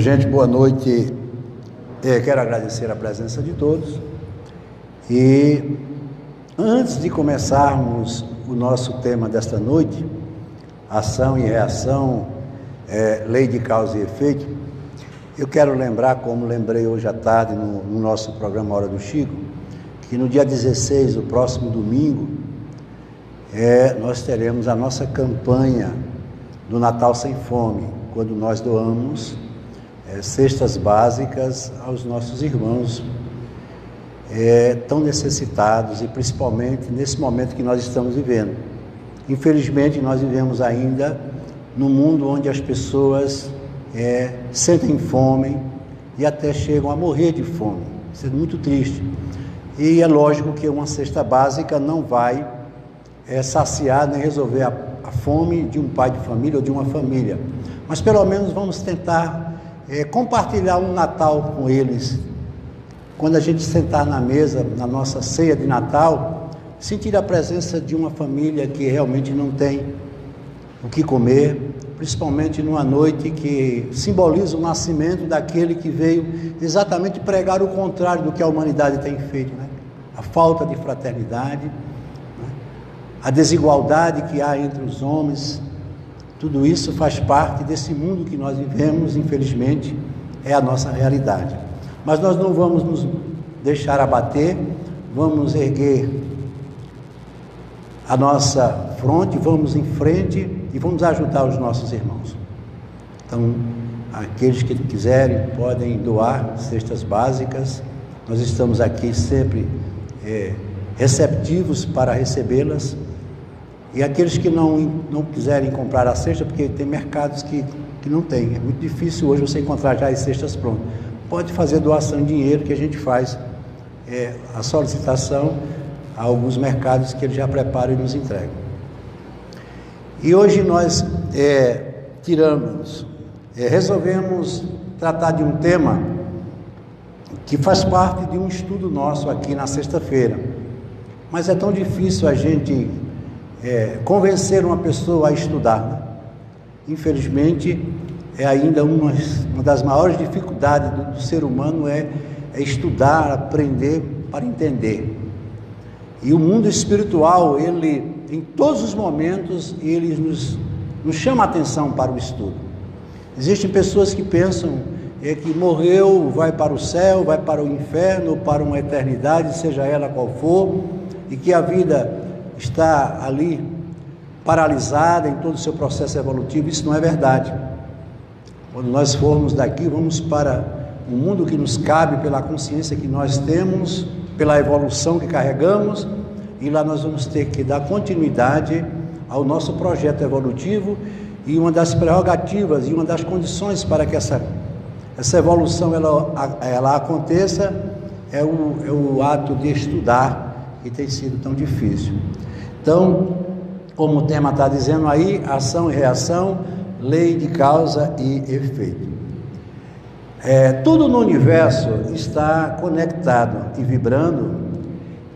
Gente, boa noite. Quero agradecer a presença de todos. E antes de começarmos o nosso tema desta noite, ação e reação, lei de causa e efeito, eu quero lembrar, como lembrei hoje à tarde no nosso programa Hora do Chico, que no dia 16, o próximo domingo, nós teremos a nossa campanha do Natal Sem Fome, quando nós doamos cestas básicas aos nossos irmãos tão necessitados, e principalmente nesse momento que nós estamos vivendo. Infelizmente, nós vivemos ainda num mundo onde as pessoas sentem fome e até chegam a morrer de fome. Isso é muito triste. E é lógico que uma cesta básica não vai saciar nem resolver a fome de um pai de família ou de uma família. Mas pelo menos vamos tentar compartilhar um Natal com eles. Quando a gente sentar na mesa, na nossa ceia de Natal, sentir a presença de uma família que realmente não tem o que comer, principalmente numa noite que simboliza o nascimento daquele que veio exatamente pregar o contrário do que a humanidade tem feito, né? A falta de fraternidade, né? A desigualdade que há entre os homens. Tudo isso faz parte desse mundo que nós vivemos, infelizmente, é a nossa realidade. Mas nós não vamos nos deixar abater, vamos erguer a nossa fronte, vamos em frente e vamos ajudar os nossos irmãos. Então, aqueles que quiserem podem doar cestas básicas. Nós estamos aqui sempre receptivos para recebê-las. E aqueles que não quiserem comprar a cesta, porque tem mercados que não tem, é muito difícil hoje você encontrar já as cestas prontas. Pode fazer doação em dinheiro, que a gente faz a solicitação a alguns mercados que eles já preparam e nos entregam. E hoje nós resolvemos tratar de um tema que faz parte de um estudo nosso aqui na sexta-feira. Mas é tão difícil a gente convencer uma pessoa a estudar, né? Infelizmente, ainda uma das maiores dificuldades do ser humano é estudar, aprender para entender. E o mundo espiritual, ele, em todos os momentos, ele nos chama a atenção para o estudo. Existem pessoas que pensam que morreu, vai para o céu, vai para o inferno, para uma eternidade, seja ela qual for, e que a vida está ali paralisada em todo o seu processo evolutivo. Isso não é verdade. Quando nós formos daqui, vamos para um mundo que nos cabe pela consciência que nós temos, pela evolução que carregamos, e lá nós vamos ter que dar continuidade ao nosso projeto evolutivo. E uma das prerrogativas e uma das condições para que essa evolução ela aconteça é o ato de estudar, que tem sido tão difícil. Então, como o tema está dizendo aí, ação e reação, lei de causa e efeito. Tudo no universo está conectado e vibrando,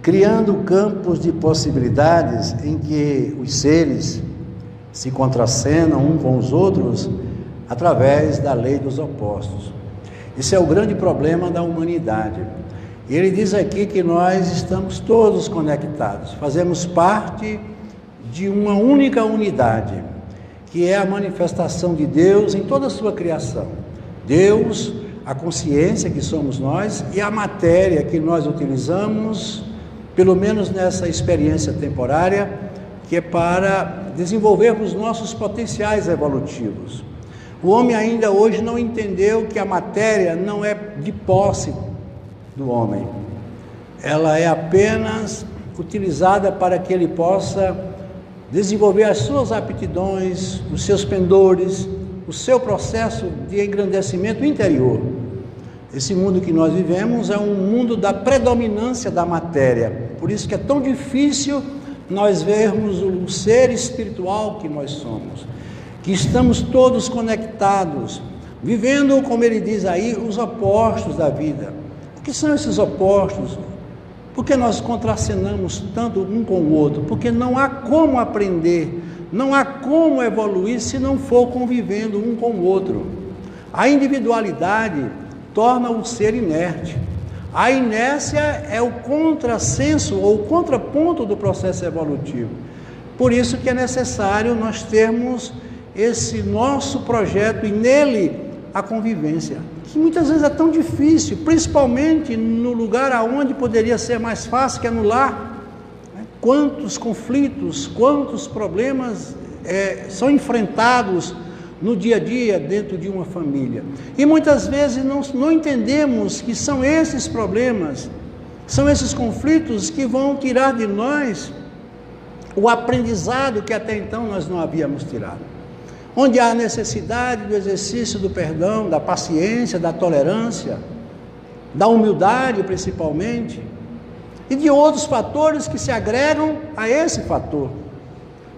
criando campos de possibilidades em que os seres se contracenam uns com os outros através da lei dos opostos. Esse é o grande problema da humanidade. Ele diz aqui que nós estamos todos conectados, fazemos parte de uma única unidade, que é a manifestação de Deus em toda a sua criação. Deus, a consciência que somos nós, e a matéria que nós utilizamos, pelo menos nessa experiência temporária, que é para desenvolvermos nossos potenciais evolutivos. O homem ainda hoje não entendeu que a matéria não é de posse do homem, ela é apenas utilizada para que ele possa desenvolver as suas aptidões, os seus pendores, o seu processo de engrandecimento interior. Esse mundo que nós vivemos é um mundo da predominância da matéria, por isso que é tão difícil nós vermos o ser espiritual que nós somos, que estamos todos conectados, vivendo, como ele diz aí, os opostos da vida. O que são esses opostos? Porque nós contracenamos tanto um com o outro, porque não há como aprender, não há como evoluir se não for convivendo um com o outro. A individualidade torna o ser inerte. A inércia é o contrassenso ou o contraponto do processo evolutivo. Por isso que é necessário nós termos esse nosso projeto e nele a convivência, que muitas vezes é tão difícil, principalmente no lugar aonde poderia ser mais fácil, que é no lar. Quantos conflitos, quantos problemas são enfrentados no dia a dia dentro de uma família. E muitas vezes não entendemos que são esses problemas, são esses conflitos que vão tirar de nós o aprendizado que até então nós não havíamos tirado. Onde há necessidade do exercício do perdão, da paciência, da tolerância, da humildade principalmente, e de outros fatores que se agregam a esse fator.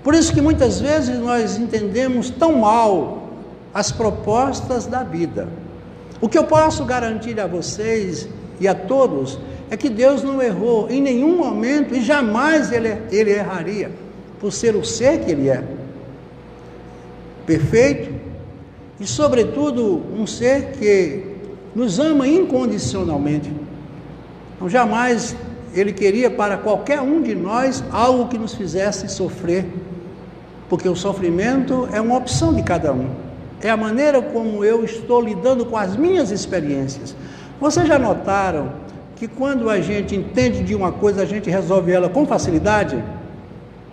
Por isso que muitas vezes nós entendemos tão mal as propostas da vida. O que eu posso garantir a vocês e a todos é que Deus não errou em nenhum momento e jamais ele erraria, por ser o ser que Ele é. Perfeito e, sobretudo, um ser que nos ama incondicionalmente. Então, jamais Ele queria para qualquer um de nós algo que nos fizesse sofrer, porque o sofrimento é uma opção de cada um, é a maneira como eu estou lidando com as minhas experiências. Vocês já notaram que quando a gente entende de uma coisa, a gente resolve ela com facilidade,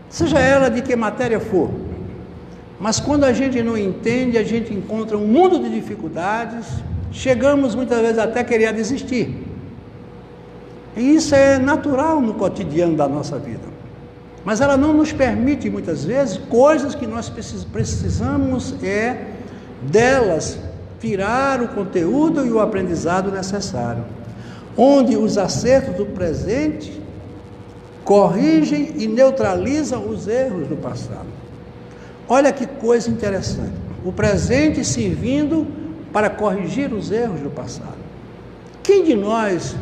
seja ela de que matéria for? Mas quando a gente não entende, a gente encontra um mundo de dificuldades, chegamos muitas vezes até a querer desistir. E isso é natural no cotidiano da nossa vida. Mas ela não nos permite muitas vezes coisas que nós precisamos delas tirar o conteúdo e o aprendizado necessário. Onde os acertos do presente corrigem e neutralizam os erros do passado. Olha que coisa interessante, o presente servindo para corrigir os erros do passado. Quem de nós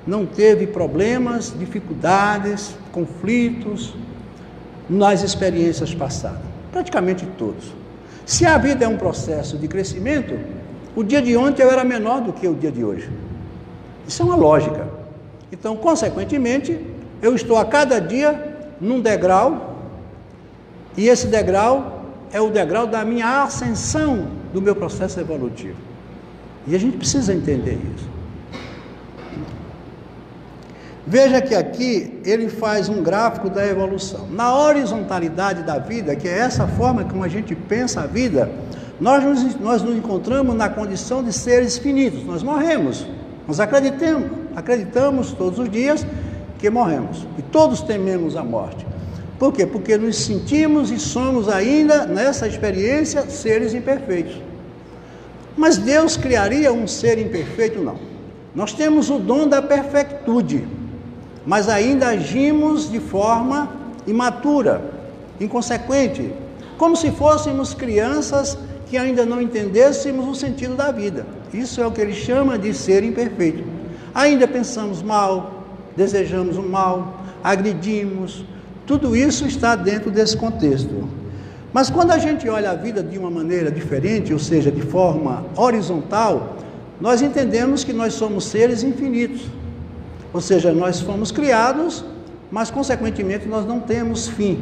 não teve problemas, dificuldades, conflitos nas experiências passadas? Praticamente todos. Se a vida é um processo de crescimento, o dia de ontem eu era menor do que o dia de hoje. Isso é uma lógica. Então, consequentemente, eu estou a cada dia num degrau, e esse degrau é o degrau da minha ascensão do meu processo evolutivo. E a gente precisa entender isso. Veja que aqui ele faz um gráfico da evolução. Na horizontalidade da vida, que é essa forma como a gente pensa a vida, nós nos encontramos na condição de seres finitos. Nós morremos. Nós acreditamos todos os dias que morremos. E todos tememos a morte. Por quê? Porque nos sentimos e somos ainda, nessa experiência, seres imperfeitos. Mas Deus criaria um ser imperfeito? Não. Nós temos o dom da perfectude, mas ainda agimos de forma imatura, inconsequente, como se fôssemos crianças que ainda não entendêssemos o sentido da vida. Isso é o que ele chama de ser imperfeito. Ainda pensamos mal, desejamos o mal, agredimos. Tudo isso está dentro desse contexto. Mas quando a gente olha a vida de uma maneira diferente, ou seja, de forma horizontal, nós entendemos que nós somos seres infinitos. Ou seja, nós fomos criados, mas consequentemente nós não temos fim.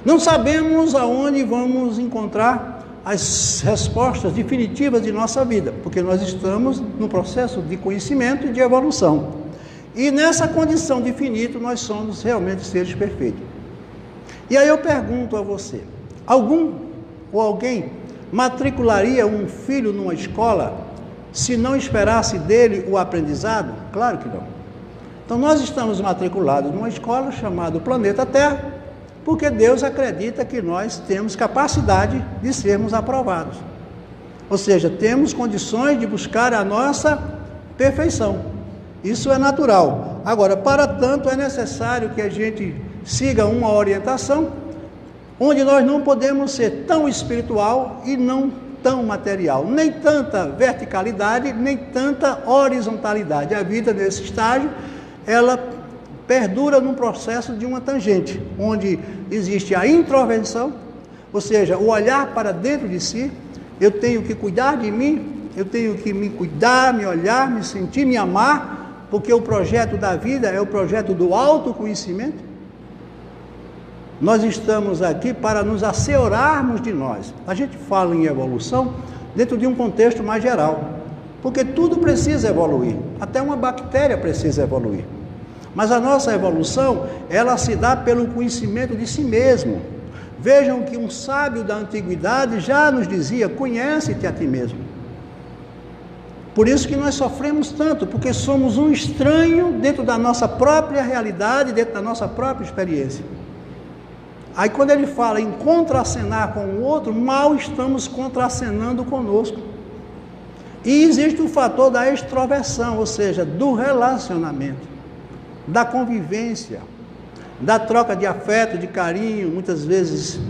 Não sabemos aonde vamos encontrar as respostas definitivas de nossa vida, porque nós estamos no processo de conhecimento e de evolução. E nessa condição de finito, nós somos realmente seres perfeitos. E aí eu pergunto a você, alguém matricularia um filho numa escola se não esperasse dele o aprendizado? Claro que não. Então nós estamos matriculados numa escola chamada Planeta Terra, porque Deus acredita que nós temos capacidade de sermos aprovados. Ou seja, temos condições de buscar a nossa perfeição. Isso é natural. Agora, para tanto, é necessário que a gente siga uma orientação onde nós não podemos ser tão espiritual e não tão material. Nem tanta verticalidade, nem tanta horizontalidade. A vida nesse estágio, ela perdura num processo de uma tangente, onde existe a introvenção, ou seja, o olhar para dentro de si, eu tenho que cuidar de mim, eu tenho que me cuidar, me olhar, me sentir, me amar, porque o projeto da vida é o projeto do autoconhecimento. Nós estamos aqui para nos asseurarmos de nós. A gente fala em evolução dentro de um contexto mais geral, porque tudo precisa evoluir, até uma bactéria precisa evoluir. Mas a nossa evolução, ela se dá pelo conhecimento de si mesmo. Vejam que um sábio da antiguidade já nos dizia: conhece-te a ti mesmo. Por isso que nós sofremos tanto, porque somos um estranho dentro da nossa própria realidade, dentro da nossa própria experiência. Aí quando ele fala em contracenar com o outro, mal estamos contracenando conosco. E existe o fator da extroversão, ou seja, do relacionamento, da convivência, da troca de afeto, de carinho, muitas vezes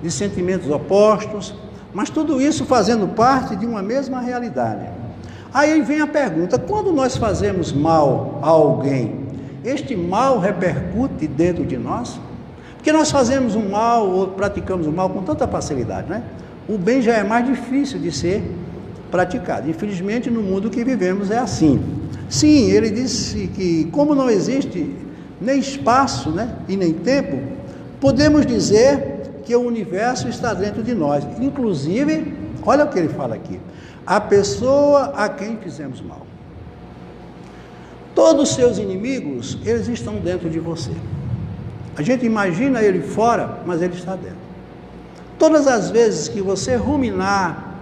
de sentimentos opostos, mas tudo isso fazendo parte de uma mesma realidade. Aí vem a pergunta: quando nós fazemos mal a alguém, este mal repercute dentro de nós? Porque nós fazemos um mal ou praticamos o mal com tanta facilidade, né? O bem já é mais difícil de ser praticado. Infelizmente, no mundo que vivemos é assim. Sim, ele disse que como não existe nem espaço, né, e nem tempo, podemos dizer que o universo está dentro de nós. Inclusive, olha o que ele fala aqui: a pessoa a quem fizemos mal. Todos os seus inimigos, eles estão dentro de você. A gente imagina ele fora, mas ele está dentro. Todas as vezes que você ruminar,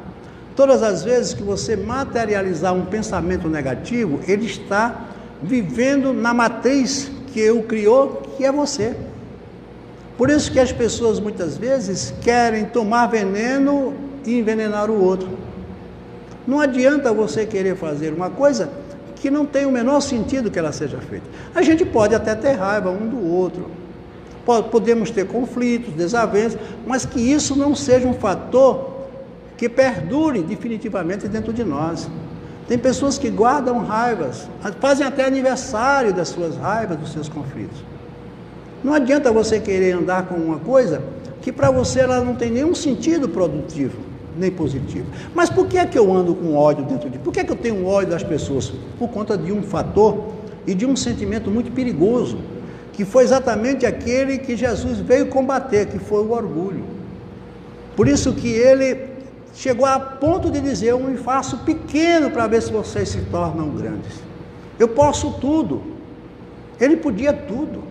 todas as vezes que você materializar um pensamento negativo, ele está vivendo na matriz que o criou, que é você. Por isso que as pessoas muitas vezes querem tomar veneno e envenenar o outro. Não adianta você querer fazer uma coisa que não tem o menor sentido que ela seja feita. A gente pode até ter raiva um do outro, podemos ter conflitos, desavenças, mas que isso não seja um fator que perdure definitivamente dentro de nós. Tem pessoas que guardam raivas, fazem até aniversário das suas raivas, dos seus conflitos. Não adianta você querer andar com uma coisa que para você ela não tem nenhum sentido produtivo, nem positivo. Mas por que é que eu ando com ódio dentro de mim? Por que é que eu tenho ódio das pessoas? Por conta de um fator e de um sentimento muito perigoso, que foi exatamente aquele que Jesus veio combater, que foi o orgulho. Por isso que ele chegou a ponto de dizer: eu me faço pequeno para ver se vocês se tornam grandes. Eu posso tudo. Ele podia tudo.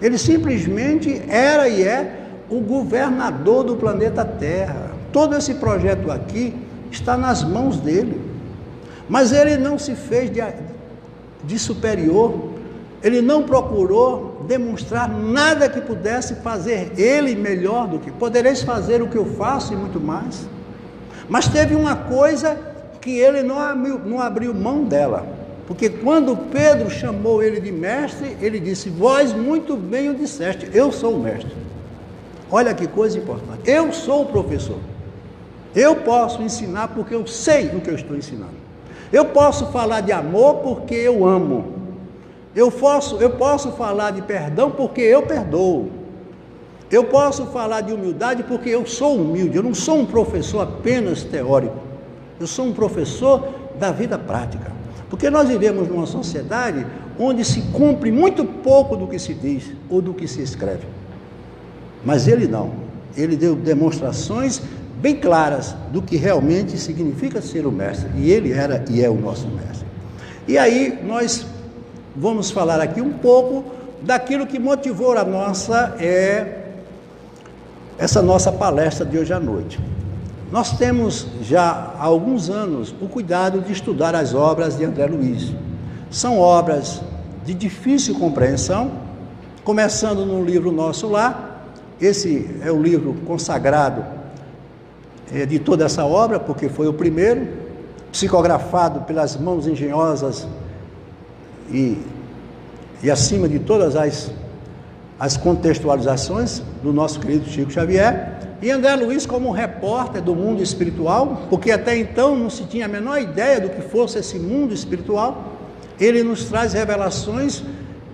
Ele simplesmente era e é o governador do planeta Terra. Todo esse projeto aqui está nas mãos dele. Mas ele não se fez de superior. Ele não procurou demonstrar nada que pudesse fazer ele melhor do que. Podereis fazer o que eu faço e muito mais. Mas teve uma coisa que ele não abriu mão dela. Porque quando Pedro chamou ele de mestre, ele disse: vós muito bem o disseste, eu sou o mestre. Olha que coisa importante. Eu sou o professor. Eu posso ensinar porque eu sei o que eu estou ensinando. Eu posso falar de amor porque eu amo. Eu posso falar de perdão porque eu perdoo. Eu posso falar de humildade porque eu sou humilde. Eu não sou um professor apenas teórico. Eu sou um professor da vida prática. Porque nós vivemos numa sociedade onde se cumpre muito pouco do que se diz ou do que se escreve. Mas ele não. Ele deu demonstrações bem claras do que realmente significa ser o mestre. E ele era e é o nosso mestre. E aí nós vamos falar aqui um pouco daquilo que motivou essa nossa palestra de hoje à noite. Nós temos já há alguns anos o cuidado de estudar as obras de André Luiz. São obras de difícil compreensão, começando no livro nosso lá. Esse é o livro consagrado de toda essa obra, porque foi o primeiro, psicografado pelas mãos engenhosas e acima de todas as contextualizações do nosso querido Chico Xavier. E André Luiz, como repórter do mundo espiritual, porque até então não se tinha a menor ideia do que fosse esse mundo espiritual, ele nos traz revelações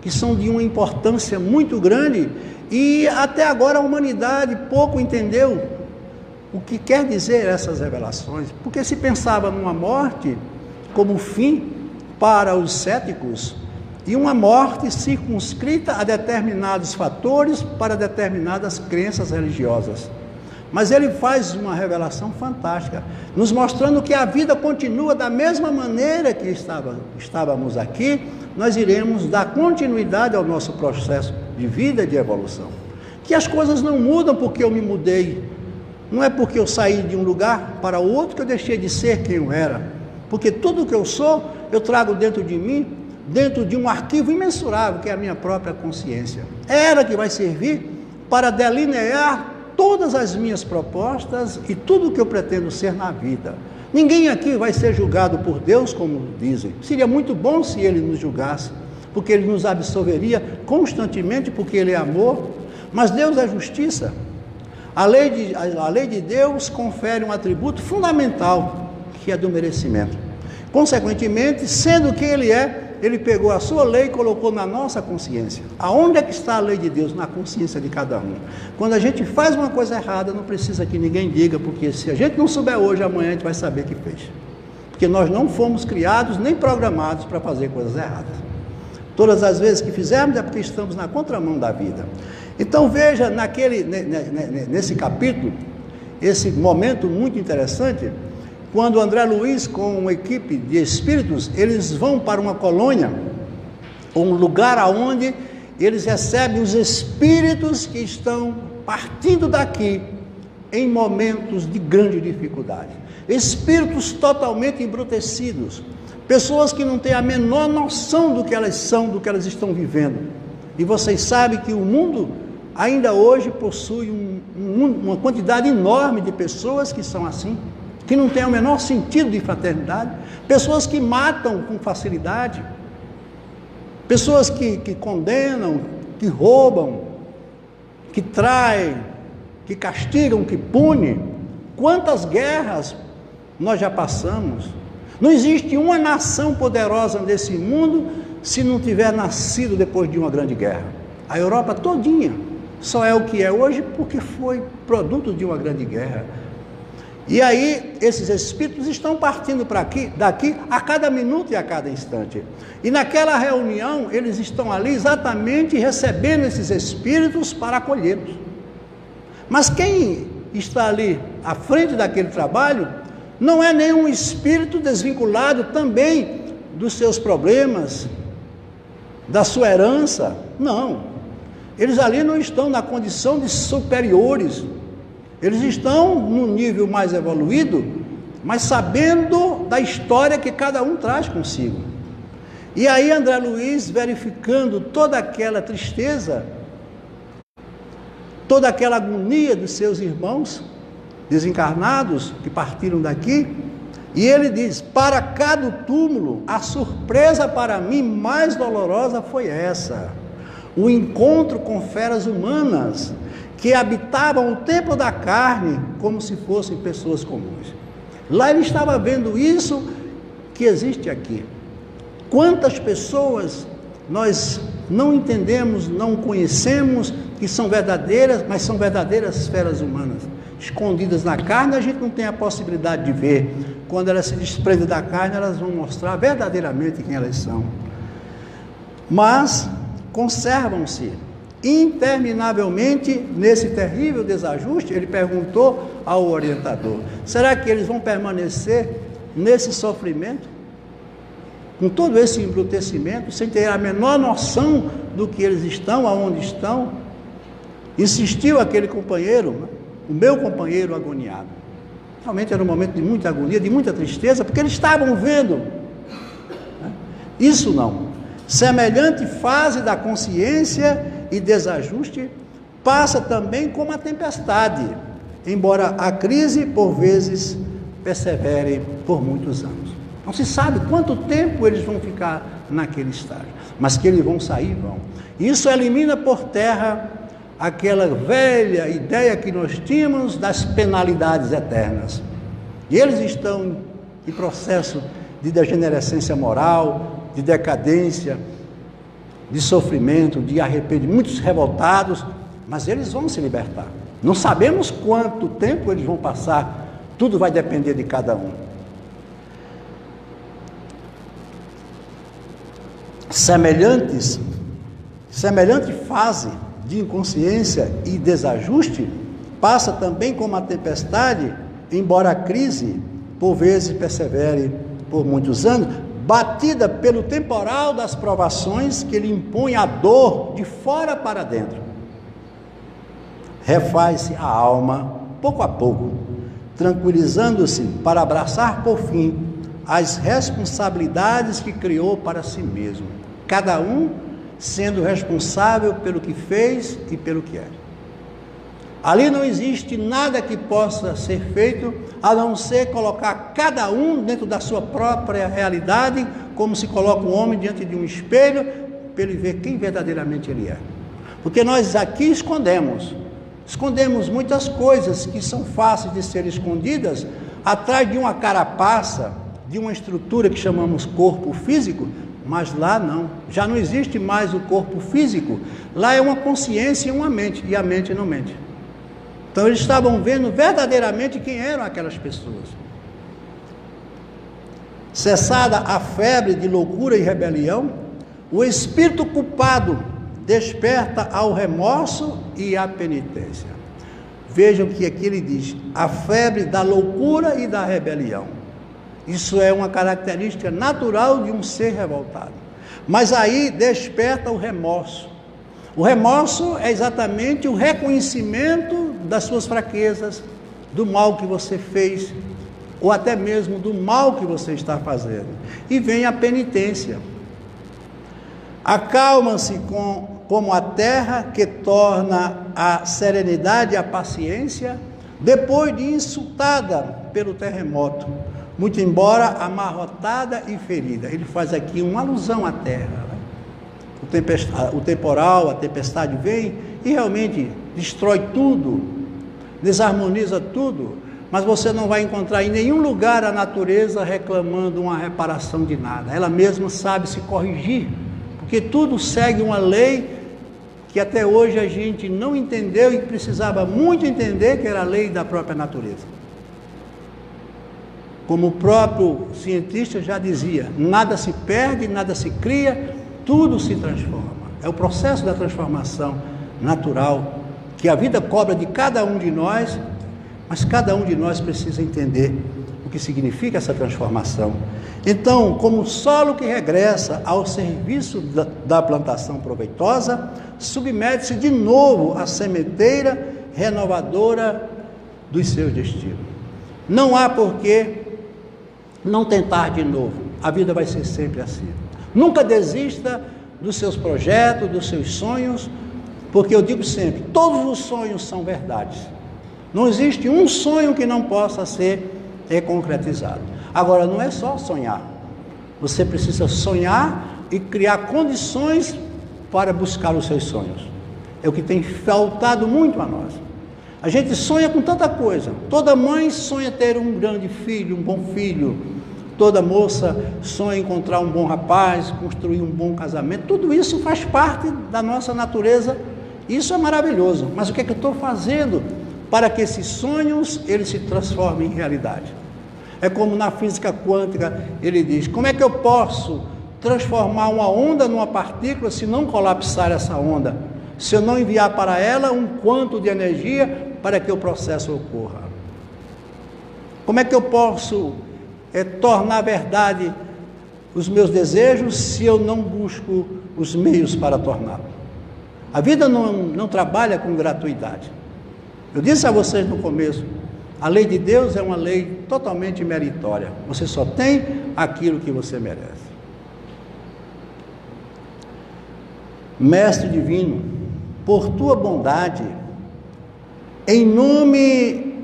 que são de uma importância muito grande, e até agora a humanidade pouco entendeu o que quer dizer essas revelações, porque se pensava numa morte como fim para os céticos, e uma morte circunscrita a determinados fatores para determinadas crenças religiosas. Mas ele faz uma revelação fantástica, nos mostrando que a vida continua da mesma maneira que estávamos aqui. Nós iremos dar continuidade ao nosso processo de vida e de evolução. Que as coisas não mudam porque eu me mudei. Não é porque eu saí de um lugar para o outro que eu deixei de ser quem eu era. Porque tudo o que eu sou, eu trago dentro de mim, dentro de um arquivo imensurável, que é a minha própria consciência. É ela que vai servir para delinear todas as minhas propostas e tudo o que eu pretendo ser na vida. Ninguém aqui vai ser julgado por Deus, como dizem. Seria muito bom se Ele nos julgasse, porque Ele nos absolveria constantemente, porque Ele é amor. Mas Deus é justiça. A lei de Deus confere um atributo fundamental, que é do merecimento. Consequentemente, sendo quem Ele é, Ele pegou a sua lei e colocou na nossa consciência. Aonde é que está a lei de Deus? Na consciência de cada um. Quando a gente faz uma coisa errada, não precisa que ninguém diga, porque se a gente não souber hoje, amanhã a gente vai saber que fez. Porque nós não fomos criados nem programados para fazer coisas erradas. Todas as vezes que fizermos é porque estamos na contramão da vida. Então veja nesse capítulo, esse momento muito interessante, quando André Luiz, com uma equipe de espíritos, eles vão para uma colônia, um lugar onde eles recebem os espíritos que estão partindo daqui em momentos de grande dificuldade. Espíritos totalmente embrutecidos, pessoas que não têm a menor noção do que elas são, do que elas estão vivendo. E vocês sabem que o mundo ainda hoje possui uma quantidade enorme de pessoas que são assim, que não têm o menor sentido de fraternidade, pessoas que matam com facilidade, pessoas que condenam, que roubam, que traem, que castigam, que punem. Quantas guerras nós já passamos? Não existe uma nação poderosa nesse mundo se não tiver nascido depois de uma grande guerra. A Europa todinha só é o que é hoje porque foi produto de uma grande guerra. E aí esses espíritos estão partindo daqui a cada minuto e a cada instante. E naquela reunião eles estão ali exatamente recebendo esses espíritos para acolhê-los. Mas quem está ali à frente daquele trabalho não é nenhum espírito desvinculado também dos seus problemas, da sua herança. Não. Eles ali não estão na condição de superiores. Eles estão num nível mais evoluído, mas sabendo da história que cada um traz consigo. E aí André Luiz, verificando toda aquela tristeza, toda aquela agonia dos seus irmãos desencarnados que partiram daqui, e ele diz: para cá do túmulo, a surpresa para mim mais dolorosa foi essa: o encontro com feras humanas que habitavam o templo da carne como se fossem pessoas comuns. Lá ele estava vendo isso que existe aqui. Quantas pessoas nós não entendemos, não conhecemos, que são verdadeiras, mas são verdadeiras feras humanas, escondidas na carne. A gente não tem a possibilidade de ver. Quando elas se desprendem da carne, elas vão mostrar verdadeiramente quem elas são. Mas conservam-se interminavelmente nesse terrível desajuste. Ele perguntou ao orientador: será que eles vão permanecer nesse sofrimento, com todo esse embrutecimento, sem ter a menor noção do que eles estão, aonde estão? Insistiu aquele companheiro, o meu companheiro agoniado. Realmente era um momento de muita agonia, de muita tristeza, porque eles estavam vendo. Isso não. Semelhante fase da consciência e desajuste passa também como a tempestade, embora a crise por vezes persevere por muitos anos. Não se sabe quanto tempo eles vão ficar naquele estágio, mas que eles vão sair, vão. Isso elimina por terra aquela velha ideia que nós tínhamos das penalidades eternas. E eles estão em processo de degenerescência moral, de decadência, de sofrimento, de arrependimento, muitos revoltados, mas eles vão se libertar. Não sabemos quanto tempo eles vão passar, tudo vai depender de cada um. Semelhante fase de inconsciência e desajuste passa também como a tempestade, embora a crise por vezes persevere por muitos anos, batida pelo temporal das provações que lhe impõe a dor de fora para dentro. Refaz-se a alma pouco a pouco, tranquilizando-se para abraçar por fim as responsabilidades que criou para si mesmo, cada um sendo responsável pelo que fez e pelo que é. Ali não existe nada que possa ser feito a não ser colocar cada um dentro da sua própria realidade, como se coloca um homem diante de um espelho, para ele ver quem verdadeiramente ele é. Porque nós aqui escondemos muitas coisas que são fáceis de ser escondidas atrás de uma carapaça, de uma estrutura que chamamos corpo físico, mas lá não, já não existe mais o corpo físico, lá é uma consciência e uma mente, e a mente não mente. Então eles estavam vendo verdadeiramente quem eram aquelas pessoas. Cessada a febre de loucura e rebelião, o espírito culpado desperta ao remorso e à penitência. Vejam que aqui ele diz, a febre da loucura e da rebelião. Isso é uma característica natural de um ser revoltado. Mas aí desperta o remorso. O remorso é exatamente o reconhecimento das suas fraquezas, do mal que você fez, ou até mesmo do mal que você está fazendo. E vem a penitência. Acalma-se como a terra que torna a serenidade e a paciência, depois de insultada pelo terremoto, muito embora amarrotada e ferida. Ele faz aqui uma alusão à terra. O temporal, a tempestade vem e realmente destrói tudo, desarmoniza tudo, mas você não vai encontrar em nenhum lugar a natureza reclamando uma reparação de nada. Ela mesma sabe se corrigir, porque tudo segue uma lei que até hoje a gente não entendeu e precisava muito entender, que era a lei da própria natureza. Como o próprio cientista já dizia, nada se perde, nada se cria, tudo se transforma. É o processo da transformação natural que a vida cobra de cada um de nós, mas cada um de nós precisa entender o que significa essa transformação. Então, como o solo que regressa ao serviço da plantação proveitosa, submete-se de novo à sementeira renovadora dos seus destinos. Não há por que não tentar de novo, a vida vai ser sempre assim. Nunca desista dos seus projetos, dos seus sonhos, porque eu digo sempre, todos os sonhos são verdades. Não existe um sonho que não possa ser concretizado. Agora, não é só sonhar. Você precisa sonhar e criar condições para buscar os seus sonhos. É o que tem faltado muito a nós. A gente sonha com tanta coisa. Toda mãe sonha ter um grande filho, um bom filho. Toda moça sonha encontrar um bom rapaz, construir um bom casamento. Tudo isso faz parte da nossa natureza. Isso é maravilhoso. Mas o que é que eu estou fazendo para que esses sonhos eles se transformem em realidade? É como na física quântica, ele diz, como é que eu posso transformar uma onda numa partícula se não colapsar essa onda? Se eu não enviar para ela um quanto de energia para que o processo ocorra? Como é que eu posso tornar verdade os meus desejos se eu não busco os meios para torná-lo? A vida não trabalha com gratuidade. Eu disse a vocês no começo, a lei de Deus é uma lei totalmente meritória. Você só tem aquilo que você merece. Mestre divino, por tua bondade, em nome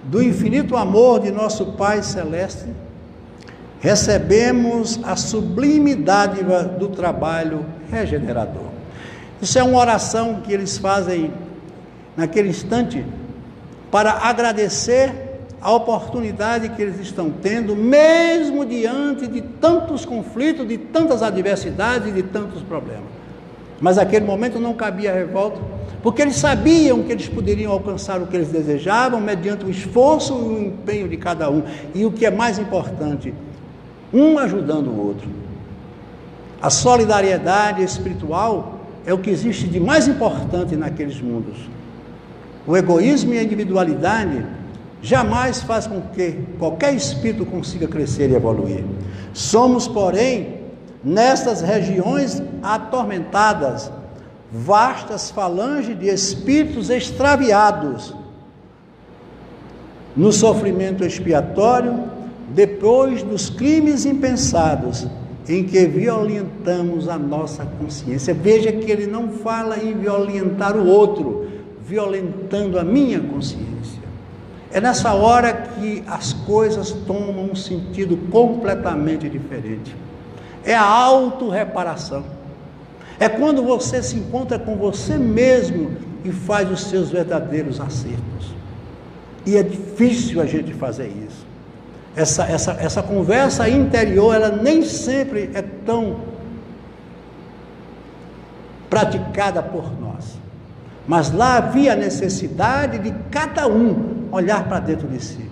do infinito amor de nosso Pai Celeste, recebemos a sublime dádiva do trabalho regenerador. Isso é uma oração que eles fazem naquele instante para agradecer a oportunidade que eles estão tendo, mesmo diante de tantos conflitos, de tantas adversidades, de tantos problemas. Mas naquele momento não cabia revolta, porque eles sabiam que eles poderiam alcançar o que eles desejavam mediante o esforço e o empenho de cada um. E o que é mais importante, um ajudando o outro. A solidariedade espiritual é o que existe de mais importante naqueles mundos. O egoísmo e a individualidade jamais faz com que qualquer espírito consiga crescer e evoluir. Somos, porém, nestas regiões atormentadas, vastas falanges de espíritos extraviados, no sofrimento expiatório, depois dos crimes impensados, em que violentamos a nossa consciência. Veja que ele não fala em violentar o outro, violentando a minha consciência. É nessa hora que as coisas tomam um sentido completamente diferente. É a autorreparação. É quando você se encontra com você mesmo e faz os seus verdadeiros acertos. E é difícil a gente fazer isso. Essa conversa interior, ela nem sempre é tão praticada por nós. Mas lá havia a necessidade de cada um olhar para dentro de si.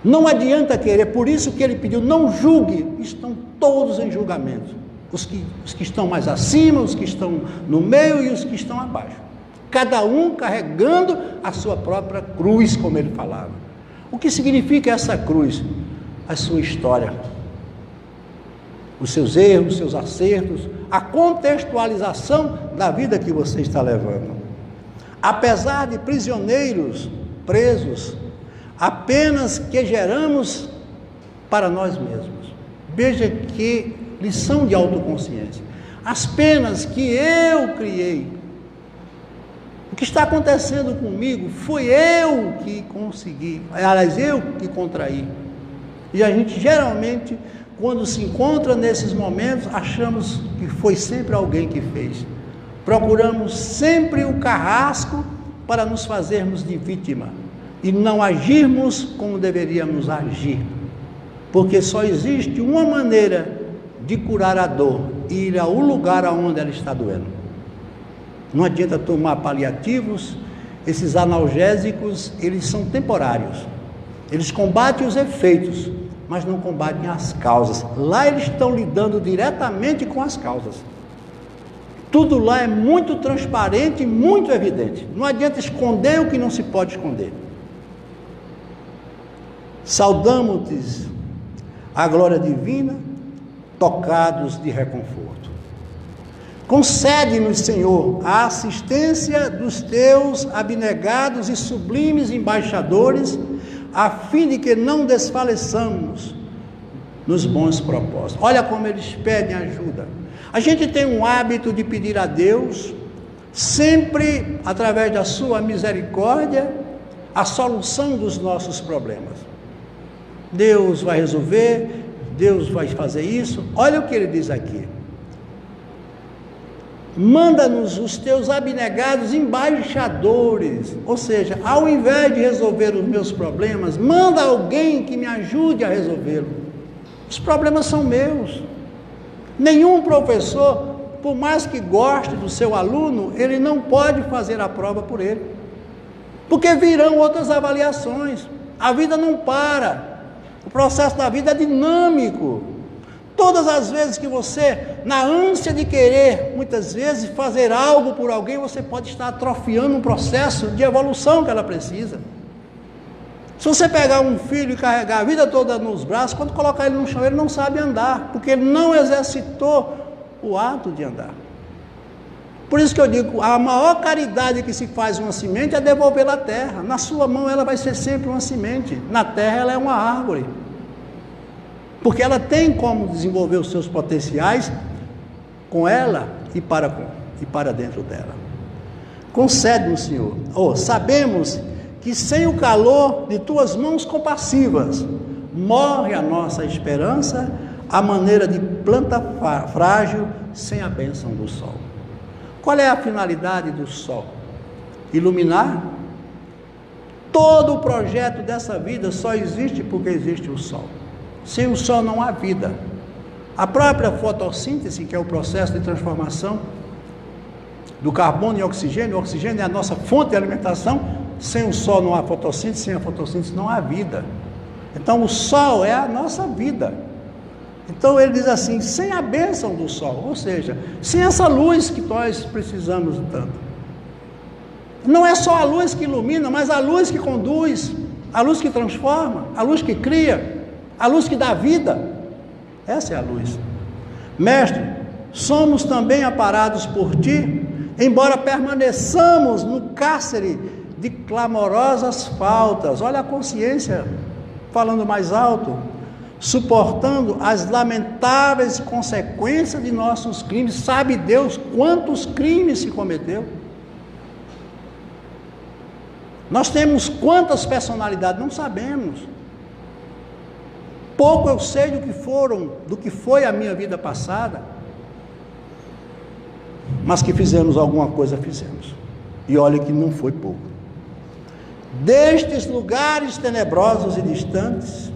Não adianta querer, por isso que ele pediu, não julgue, estão todos em julgamento. Os que estão mais acima, os que estão no meio e os que estão abaixo. Cada um carregando a sua própria cruz, como ele falava. O que significa essa cruz? A sua história, os seus erros, os seus acertos, a contextualização da vida que você está levando. Apesar de prisioneiros, presos, apenas que geramos para nós mesmos. Veja que lição de autoconsciência. As penas que eu criei, o que está acontecendo comigo, foi eu que consegui, aliás, eu que contraí. E a gente geralmente, quando se encontra nesses momentos, achamos que foi sempre alguém que fez. Procuramos sempre o carrasco para nos fazermos de vítima e não agirmos como deveríamos agir. Porque só existe uma maneira de curar a dor e ir ao lugar aonde ela está doendo. Não adianta tomar paliativos, esses analgésicos, eles são temporários. Eles combatem os efeitos, mas não combatem as causas. Lá eles estão lidando diretamente com as causas. Tudo lá é muito transparente e muito evidente. Não adianta esconder o que não se pode esconder. Saudamos-te a glória divina, tocados de reconforto. Concede-nos, Senhor, a assistência dos teus abnegados e sublimes embaixadores, a fim de que não desfaleçamos nos bons propósitos. Olha como eles pedem ajuda. A gente tem um hábito de pedir a Deus, sempre através da sua misericórdia, a solução dos nossos problemas. Deus vai resolver, Deus vai fazer isso. Olha o que ele diz aqui. Manda-nos os teus abnegados embaixadores, ou seja, ao invés de resolver os meus problemas, manda alguém que me ajude a resolvê-los. Os problemas são meus. Nenhum professor, por mais que goste do seu aluno, ele não pode fazer a prova por ele, porque virão outras avaliações. A vida não para, o processo da vida é dinâmico. Todas as vezes que você, na ânsia de querer, muitas vezes, fazer algo por alguém, você pode estar atrofiando um processo de evolução que ela precisa. Se você pegar um filho e carregar a vida toda nos braços, quando colocar ele no chão, ele não sabe andar, porque ele não exercitou o ato de andar. Por isso que eu digo, a maior caridade que se faz uma semente é devolvê-la à terra. Na sua mão ela vai ser sempre uma semente, na terra ela é uma árvore. Porque ela tem como desenvolver os seus potenciais com ela e para dentro dela. Concede-nos, Senhor. Sabemos que sem o calor de tuas mãos compassivas, morre a nossa esperança, à maneira de planta frágil sem a bênção do sol. Qual é a finalidade do sol? Iluminar. Todo o projeto dessa vida só existe porque existe o sol. Sem o sol não há vida. A própria fotossíntese, que é o processo de transformação, do carbono e oxigênio. O oxigênio é a nossa fonte de alimentação. Sem o sol não há fotossíntese, sem a fotossíntese não há vida. Então o sol é a nossa vida. Então ele diz assim, sem a bênção do sol, ou seja, sem essa luz que nós precisamos tanto. Não é só a luz que ilumina, mas a luz que conduz, a luz que transforma, a luz que cria, a luz que dá vida. Essa é a luz. Mestre, somos também aparados por ti, embora permaneçamos no cárcere de clamorosas faltas. Olha a consciência falando mais alto, suportando as lamentáveis consequências de nossos crimes. Sabe Deus quantos crimes se cometeu? Nós temos quantas personalidades? Não sabemos. Pouco eu sei do que foi a minha vida passada, mas que fizemos alguma coisa, fizemos. E olha que não foi pouco. Destes lugares tenebrosos e distantes,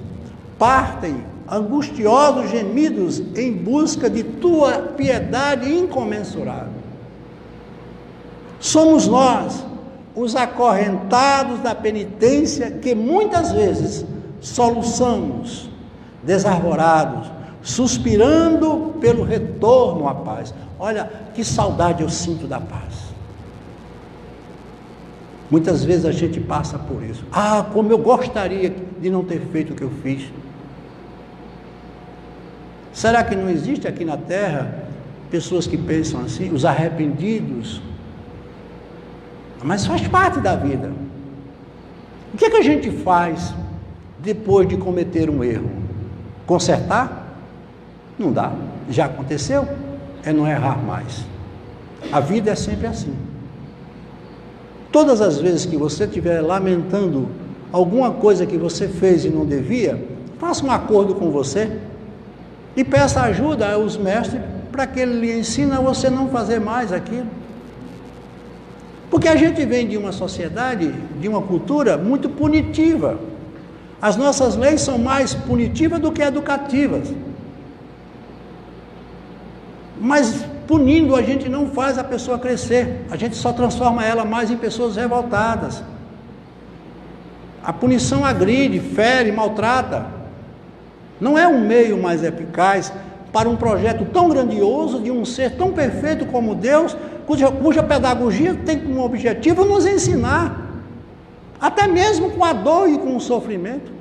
partem angustiosos gemidos em busca de tua piedade incomensurável. Somos nós, os acorrentados da penitência, que muitas vezes soluçamos, desarvorados, suspirando pelo retorno à paz. Olha que saudade eu sinto da paz. Muitas vezes a gente passa por isso. Ah, como eu gostaria de não ter feito o que eu fiz. Será que não existe aqui na terra pessoas que pensam assim, os arrependidos? Mas faz parte da vida. O que é que a gente faz depois de cometer um erro? Consertar? Não dá. Já aconteceu? É não errar mais. A vida é sempre assim. Todas as vezes que você estiver lamentando alguma coisa que você fez e não devia, faça um acordo com você e peça ajuda aos mestres para que ele lhe ensine a você não fazer mais aquilo. Porque a gente vem de uma sociedade, de uma cultura muito punitiva. As nossas leis são mais punitivas do que educativas. Mas punindo a gente não faz a pessoa crescer, a gente só transforma ela mais em pessoas revoltadas. A punição agride, fere, maltrata. Não é um meio mais eficaz para um projeto tão grandioso de um ser tão perfeito como Deus, cuja pedagogia tem como objetivo nos ensinar, até mesmo com a dor e com o sofrimento,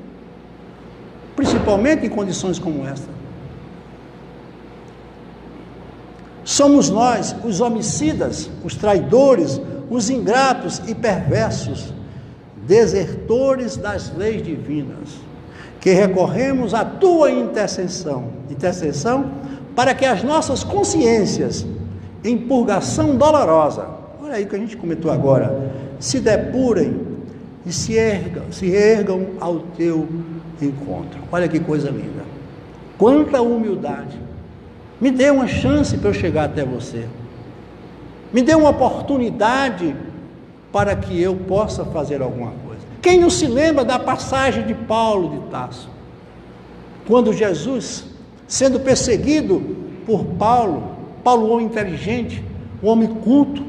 principalmente em condições como esta. Somos nós, os homicidas, os traidores, os ingratos e perversos, desertores das leis divinas, que recorremos à tua intercessão para que as nossas consciências, em purgação dolorosa, olha aí que a gente comentou agora, se depurem e se ergam ao teu encontro. Olha que coisa linda, quanta humildade. Me dê uma chance para eu chegar até você, me dê uma oportunidade para que eu possa fazer alguma coisa. Quem não se lembra da passagem de Paulo de Tarso, quando Jesus, sendo perseguido por Paulo, um homem inteligente, um homem culto,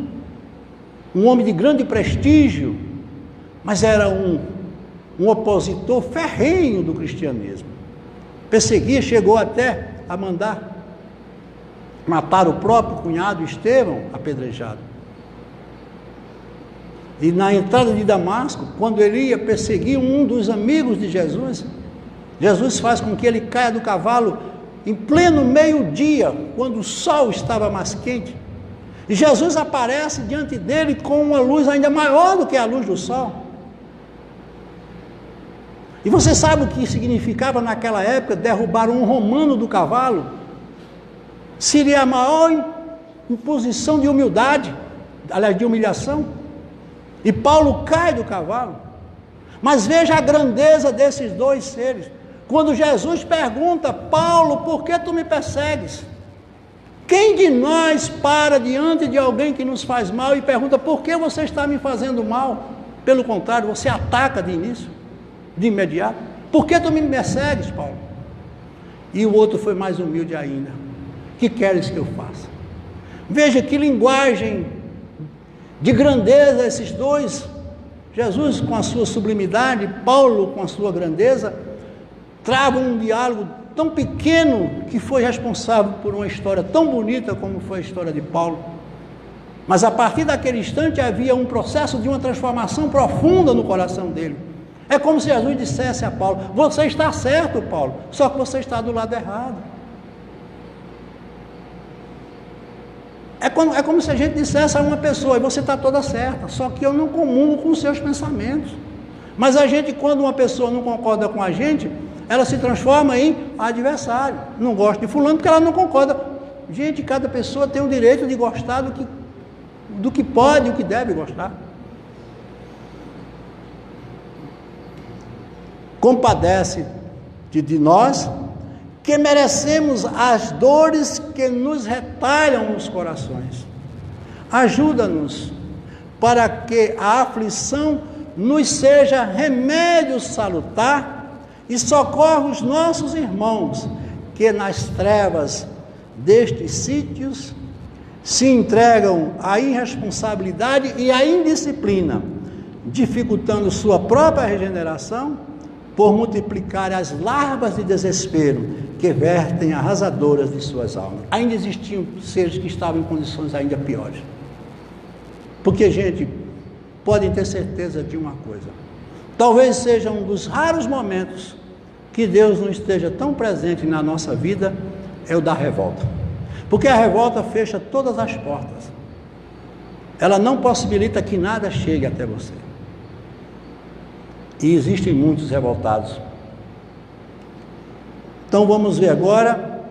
um homem de grande prestígio, mas era um opositor ferrenho do cristianismo, perseguia, chegou até a mandar matar o próprio cunhado Estevão, apedrejado. E na entrada de Damasco, quando ele ia perseguir um dos amigos de Jesus, Jesus faz com que ele caia do cavalo em pleno meio-dia, quando o sol estava mais quente, e Jesus aparece diante dele com uma luz ainda maior do que a luz do sol. E você sabe o que significava naquela época derrubar um romano do cavalo? Seria a maior imposição de humildade, aliás, de humilhação. E Paulo cai do cavalo. Mas veja a grandeza desses dois seres. Quando Jesus pergunta: Paulo, por que tu me persegues? Quem de nós para diante de alguém que nos faz mal e pergunta: por que você está me fazendo mal? Pelo contrário, você ataca de início, de imediato. Por que tu me persegues, Paulo? E o outro foi mais humilde ainda: que queres que eu faça? Veja que linguagem de grandeza, esses dois, Jesus com a sua sublimidade, Paulo com a sua grandeza, travam um diálogo tão pequeno que foi responsável por uma história tão bonita como foi a história de Paulo. Mas a partir daquele instante havia um processo de uma transformação profunda no coração dele. É como se Jesus dissesse a Paulo: você está certo, Paulo, só que você está do lado errado. É como se a gente dissesse a uma pessoa: você está toda certa, só que eu não comungo com os seus pensamentos. Mas a gente, quando uma pessoa não concorda com a gente, ela se transforma em adversário. Não gosta de fulano porque ela não concorda. Gente, cada pessoa tem o direito de gostar do que pode e o que deve gostar. Compadece de nós que merecemos as dores que nos retalham os corações. Ajuda-nos para que a aflição nos seja remédio salutar e socorre os nossos irmãos que nas trevas destes sítios se entregam à irresponsabilidade e à indisciplina, dificultando sua própria regeneração por multiplicar as larvas de desespero que vertem arrasadoras de suas almas. Ainda existiam seres que estavam em condições ainda piores. Porque, gente, podem ter certeza de uma coisa: talvez seja um dos raros momentos que Deus não esteja tão presente na nossa vida, é o da revolta. Porque a revolta fecha todas as portas. Ela não possibilita que nada chegue até você. E existem muitos revoltados. Então vamos ver agora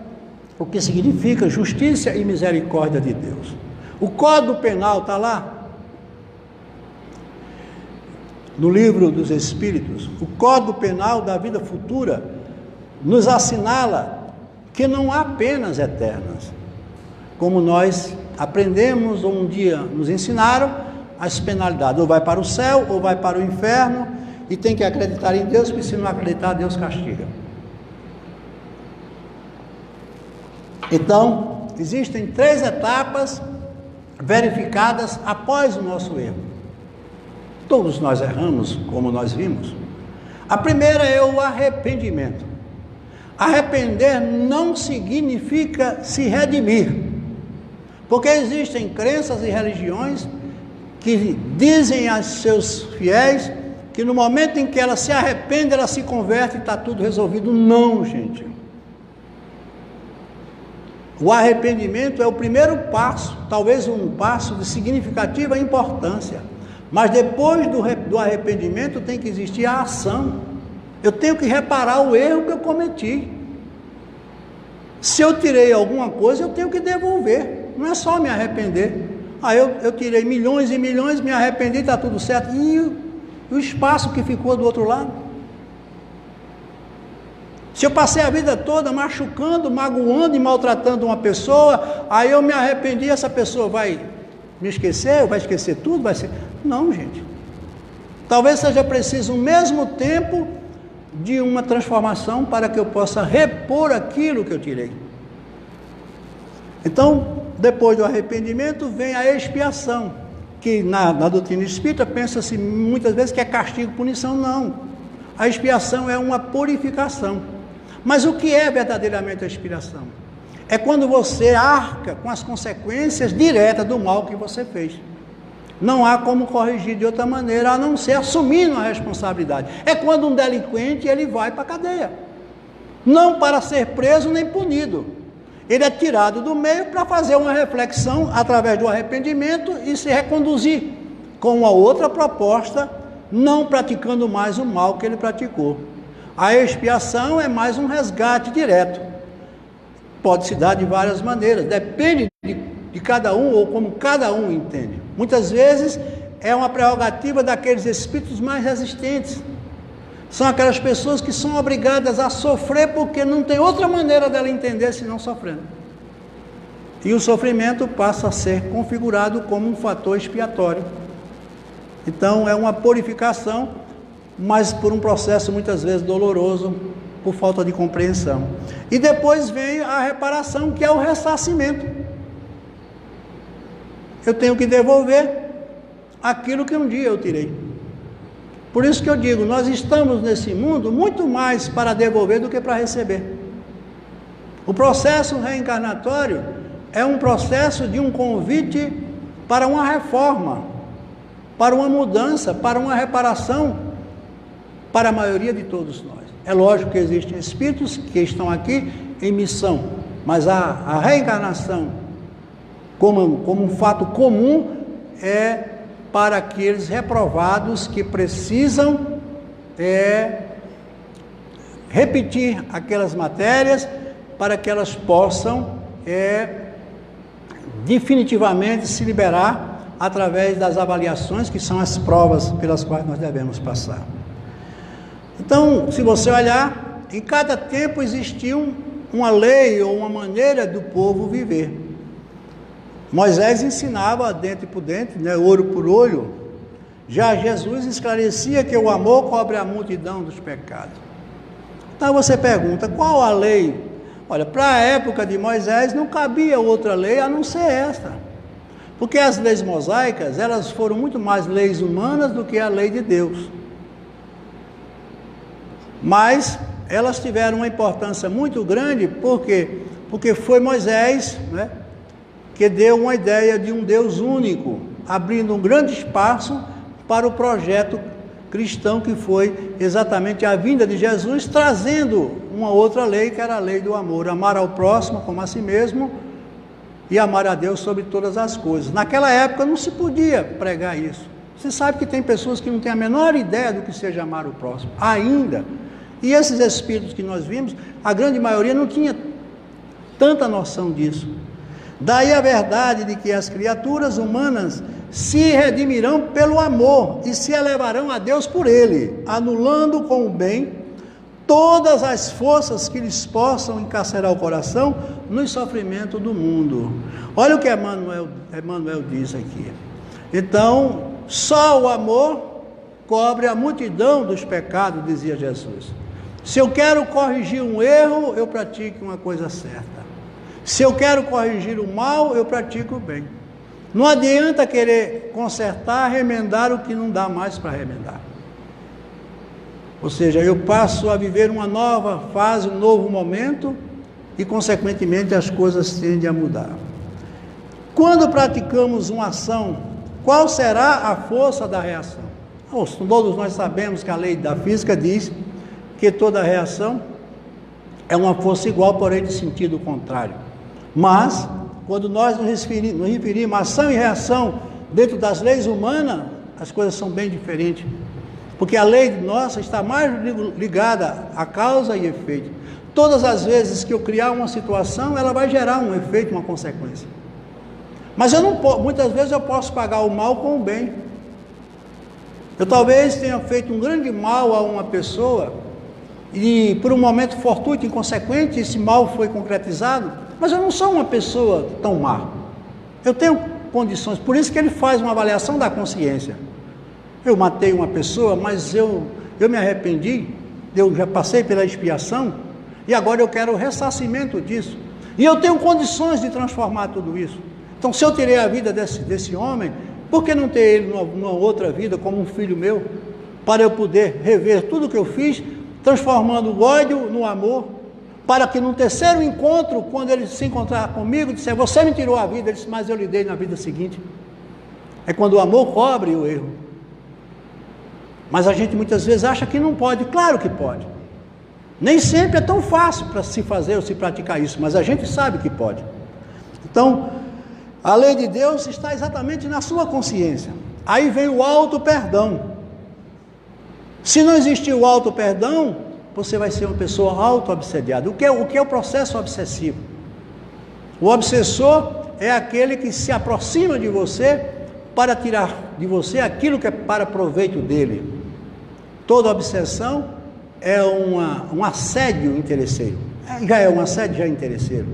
o que significa justiça e misericórdia de Deus. O Código Penal está lá no Livro dos Espíritos. O Código Penal da vida futura nos assinala que não há penas eternas, como nós aprendemos ou um dia nos ensinaram. As penalidades, ou vai para o céu ou vai para o inferno, e tem que acreditar em Deus, porque se não acreditar, Deus castiga. Então, existem 3 etapas verificadas após o nosso erro. Todos nós erramos, como nós vimos. A primeira é o arrependimento. Arrepender não significa se redimir, porque existem crenças e religiões que dizem aos seus fiéis que no momento em que ela se arrepende, ela se converte e está tudo resolvido. Não, gente. O arrependimento é o primeiro passo, talvez um passo de significativa importância. Mas depois do arrependimento tem que existir a ação. Eu tenho que reparar o erro que eu cometi. Se eu tirei alguma coisa, eu tenho que devolver. Não é só me arrepender. Eu tirei milhões e milhões, me arrependi, está tudo certo. E o espaço que ficou do outro lado? Se eu passei a vida toda machucando, magoando e maltratando uma pessoa, aí eu me arrependi, essa pessoa vai me esquecer, vai esquecer tudo, vai ser... Não, gente. Talvez seja preciso o mesmo tempo de uma transformação para que eu possa repor aquilo que eu tirei. Então, depois do arrependimento vem a expiação, que na doutrina espírita pensa-se muitas vezes que é castigo, punição. Não. A expiação é uma purificação. Mas o que é verdadeiramente a expiação? É quando você arca com as consequências diretas do mal que você fez. Não há como corrigir de outra maneira, a não ser assumindo a responsabilidade. É quando um delinquente ele vai para a cadeia. Não para ser preso nem punido. Ele é tirado do meio para fazer uma reflexão através do arrependimento e se reconduzir com uma outra proposta, não praticando mais o mal que ele praticou. A expiação é mais um resgate direto. Pode se dar de várias maneiras, depende de cada um ou como cada um entende. Muitas vezes é uma prerrogativa daqueles espíritos mais resistentes. São aquelas pessoas que são obrigadas a sofrer porque não tem outra maneira dela entender senão sofrendo. E o sofrimento passa a ser configurado como um fator expiatório. Então é uma purificação, mas por um processo muitas vezes doloroso, por falta de compreensão. E depois vem a reparação, que é o ressarcimento. Eu tenho que devolver aquilo que um dia eu tirei. Por isso que eu digo, nós estamos nesse mundo muito mais para devolver do que para receber. O processo reencarnatório é um processo de um convite para uma reforma, para uma mudança, para uma reparação, para a maioria de todos nós. É lógico que existem espíritos que estão aqui em missão, mas a reencarnação, como um fato comum, é para aqueles reprovados que precisam repetir aquelas matérias para que elas possam definitivamente se liberar através das avaliações, que são as provas pelas quais nós devemos passar. Então, se você olhar, em cada tempo existia uma lei ou uma maneira do povo viver. Moisés ensinava dente por dente, olho por olho. Já Jesus esclarecia que o amor cobre a multidão dos pecados. Então você pergunta, qual a lei? Olha, para a época de Moisés não cabia outra lei a não ser esta. Porque as leis mosaicas, elas foram muito mais leis humanas do que a lei de Deus. Mas elas tiveram uma importância muito grande, porque foi Moisés, que deu uma ideia de um Deus único, abrindo um grande espaço para o projeto cristão, que foi exatamente a vinda de Jesus, trazendo uma outra lei, que era a lei do amor, amar ao próximo como a si mesmo, e amar a Deus sobre todas as coisas. Naquela época não se podia pregar isso. Você sabe que tem pessoas que não têm a menor ideia do que seja amar o próximo, ainda. E esses espíritos que nós vimos, a grande maioria não tinha tanta noção disso. Daí a verdade de que as criaturas humanas se redimirão pelo amor e se elevarão a Deus por ele, anulando com o bem todas as forças que lhes possam encarcerar o coração no sofrimento do mundo. Olha o que Emmanuel diz aqui. Então, só o amor cobre a multidão dos pecados, dizia Jesus. Se eu quero corrigir um erro, eu pratico uma coisa certa. Se eu quero corrigir o mal, eu pratico o bem. Não adianta querer consertar, remendar o que não dá mais para remendar. Ou seja, eu passo a viver uma nova fase, um novo momento, e consequentemente as coisas tendem a mudar. Quando praticamos uma ação, qual será a força da reação? Todos nós sabemos que a lei da física diz que toda reação é uma força igual, porém de sentido contrário. Mas, quando nós nos referimos a ação e reação dentro das leis humanas, as coisas são bem diferentes. Porque a lei nossa está mais ligada a causa e efeito. Todas as vezes que eu criar uma situação, ela vai gerar um efeito, uma consequência. Mas muitas vezes eu posso pagar o mal com o bem. Eu talvez tenha feito um grande mal a uma pessoa, e por um momento fortuito, inconsequente, esse mal foi concretizado, mas eu não sou uma pessoa tão má. Eu tenho condições, por isso que ele faz uma avaliação da consciência. Eu matei uma pessoa, mas eu me arrependi, eu já passei pela expiação, e agora eu quero o ressarcimento disso. E eu tenho condições de transformar tudo isso. Então, se eu tirei a vida desse homem, por que não ter ele numa outra vida, como um filho meu, para eu poder rever tudo que eu fiz, transformando o ódio no amor, para que no terceiro encontro, quando ele se encontrar comigo, disser, você me tirou a vida, ele disse, mas eu lhe dei na vida seguinte. É quando o amor cobre o erro. Mas a gente muitas vezes acha que não pode. Claro que pode. Nem sempre é tão fácil para se fazer ou se praticar isso, mas a gente sabe que pode. Então, a lei de Deus está exatamente na sua consciência. Aí vem o auto-perdão. Se não existir o auto-perdão, você vai ser uma pessoa auto-obsediada. O que é o processo obsessivo? O obsessor é aquele que se aproxima de você para tirar de você aquilo que é para proveito dele. Toda obsessão é um assédio interesseiro. Já é um assédio, já é interesseiro.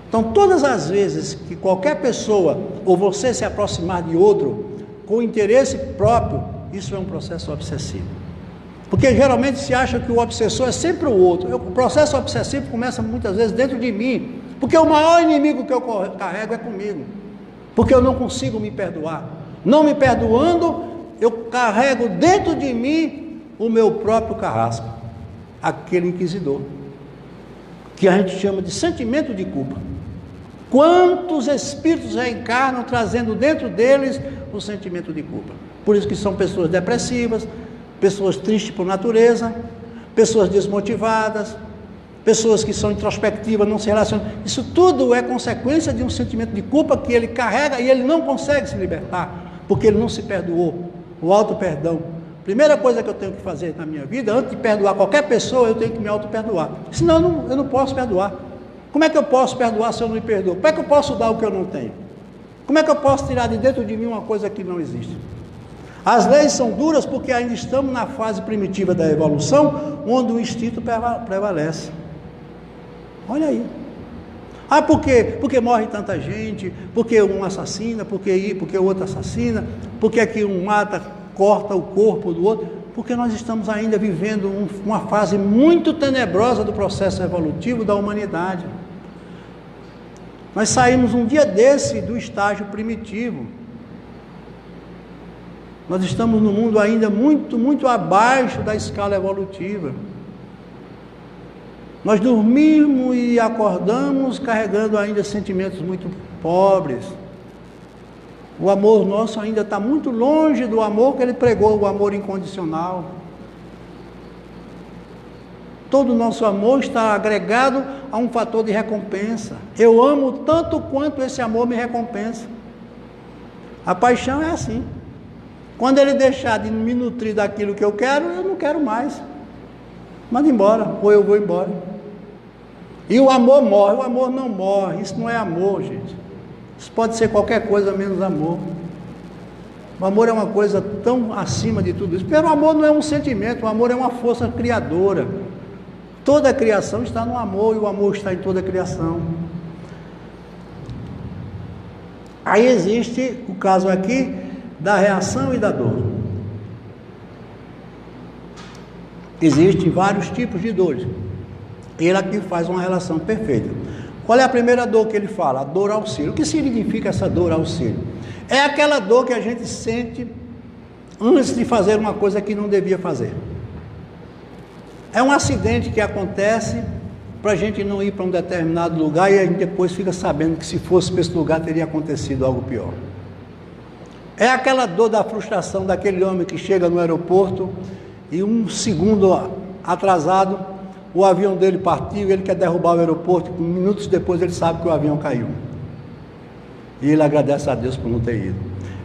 Então, todas as vezes que qualquer pessoa ou você se aproximar de outro com interesse próprio, isso é um processo obsessivo. Porque geralmente se acha que o obsessor é sempre o outro. O processo obsessivo começa muitas vezes dentro de mim, porque o maior inimigo que eu carrego é comigo, porque eu não consigo me perdoar. Não me perdoando, eu carrego dentro de mim o meu próprio carrasco, aquele inquisidor, que a gente chama de sentimento de culpa. Quantos espíritos reencarnam trazendo dentro deles o sentimento de culpa? Por isso que são pessoas depressivas, pessoas tristes por natureza, pessoas desmotivadas, pessoas que são introspectivas, não se relacionam. Isso tudo é consequência de um sentimento de culpa que ele carrega e ele não consegue se libertar, porque ele não se perdoou. O auto-perdão. Primeira coisa que eu tenho que fazer na minha vida, antes de perdoar qualquer pessoa, eu tenho que me auto-perdoar. Senão eu não posso perdoar. Como é que eu posso perdoar se eu não me perdoo? Como é que eu posso dar o que eu não tenho? Como é que eu posso tirar de dentro de mim uma coisa que não existe? As leis são duras porque ainda estamos na fase primitiva da evolução, onde o instinto prevalece. Olha aí. Ah, por quê? Porque morre tanta gente, porque um assassina, porque o outro assassina, porque aqui um mata, corta o corpo do outro, porque nós estamos ainda vivendo uma fase muito tenebrosa do processo evolutivo da humanidade. Nós saímos um dia desse do estágio primitivo. Nós estamos no mundo ainda muito, muito abaixo da escala evolutiva. Nós dormimos e acordamos carregando ainda sentimentos muito pobres. O amor nosso ainda está muito longe do amor que ele pregou, o amor incondicional. Todo o nosso amor está agregado a um fator de recompensa. Eu amo tanto quanto esse amor me recompensa. A paixão é assim. Quando ele deixar de me nutrir daquilo que eu não quero mais. Manda embora, ou eu vou embora. E o amor morre, o amor não morre, isso não é amor, gente. Isso pode ser qualquer coisa menos amor. O amor é uma coisa tão acima de tudo isso. Porque o amor não é um sentimento, o amor é uma força criadora. Toda a criação está no amor e o amor está em toda a criação. Aí existe o caso aqui da reação e da dor. Existem vários tipos de dores. Ele aqui faz uma relação perfeita. Qual é a primeira dor que ele fala? A dor auxílio. O que significa essa dor auxílio? É aquela dor que a gente sente antes de fazer uma coisa que não devia fazer. É um acidente que acontece para a gente não ir para um determinado lugar e a gente depois fica sabendo que se fosse para esse lugar teria acontecido algo pior. É aquela dor da frustração daquele homem que chega no aeroporto e um segundo atrasado o avião dele partiu, ele quer derrubar o aeroporto, e minutos depois ele sabe que o avião caiu. E ele agradece a Deus por não ter ido.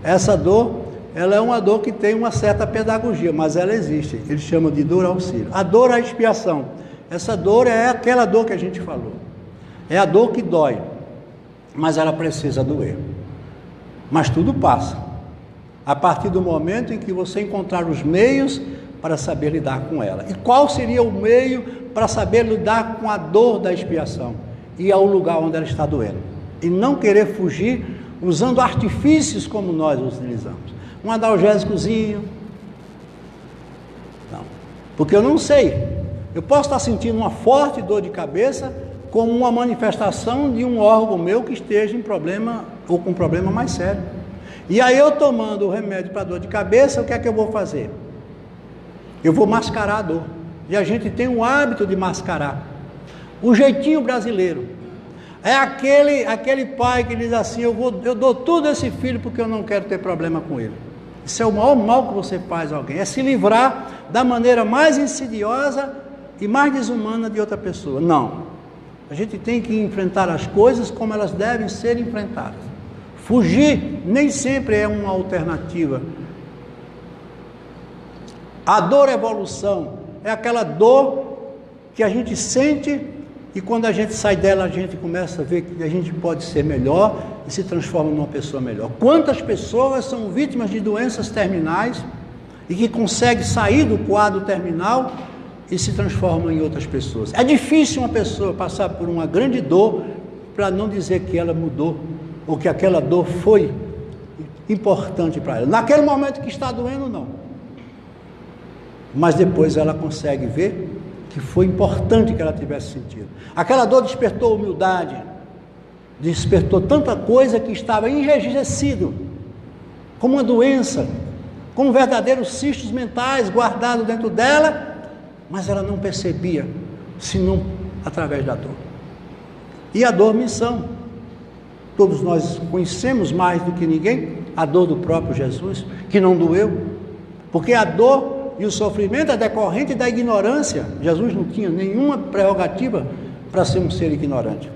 Essa dor, ela é uma dor que tem uma certa pedagogia, mas ela existe. Eles chamam de dor auxílio. A dor é a expiação. Essa dor é aquela dor que a gente falou. É a dor que dói, mas ela precisa doer. Mas tudo passa. A partir do momento em que você encontrar os meios para saber lidar com ela. E qual seria o meio para saber lidar com a dor da expiação? Ir ao lugar onde ela está doendo. E não querer fugir usando artifícios como nós utilizamos. Um analgésicozinho. Não. Porque eu não sei. Eu posso estar sentindo uma forte dor de cabeça como uma manifestação de um órgão meu que esteja em problema ou com um problema mais sério. E aí eu tomando o remédio para dor de cabeça, o que é que eu vou fazer? Eu vou mascarar a dor. E a gente tem o hábito de mascarar. O jeitinho brasileiro. É aquele pai que diz assim, eu dou tudo a esse filho porque eu não quero ter problema com ele. Isso é o maior mal que você faz a alguém. É se livrar da maneira mais insidiosa e mais desumana de outra pessoa. Não. A gente tem que enfrentar as coisas como elas devem ser enfrentadas. Fugir nem sempre é uma alternativa. A dor evolução é aquela dor que a gente sente e quando a gente sai dela a gente começa a ver que a gente pode ser melhor e se transforma numa pessoa melhor. Quantas pessoas são vítimas de doenças terminais e que conseguem sair do quadro terminal e se transformam em outras pessoas? É difícil uma pessoa passar por uma grande dor para não dizer que ela mudou ou que aquela dor foi importante para ela. Naquele momento que está doendo, não. Mas depois ela consegue ver que foi importante que ela tivesse sentido. Aquela dor despertou humildade, despertou tanta coisa que estava enrijecido. como uma doença, como verdadeiros cistos mentais guardados dentro dela, mas ela não percebia, senão através da dor. E a dor, missão. Todos nós conhecemos mais do que ninguém a dor do próprio Jesus, que não doeu, porque a dor e o sofrimento é decorrente da ignorância. Jesus não tinha nenhuma prerrogativa para ser um ser ignorante,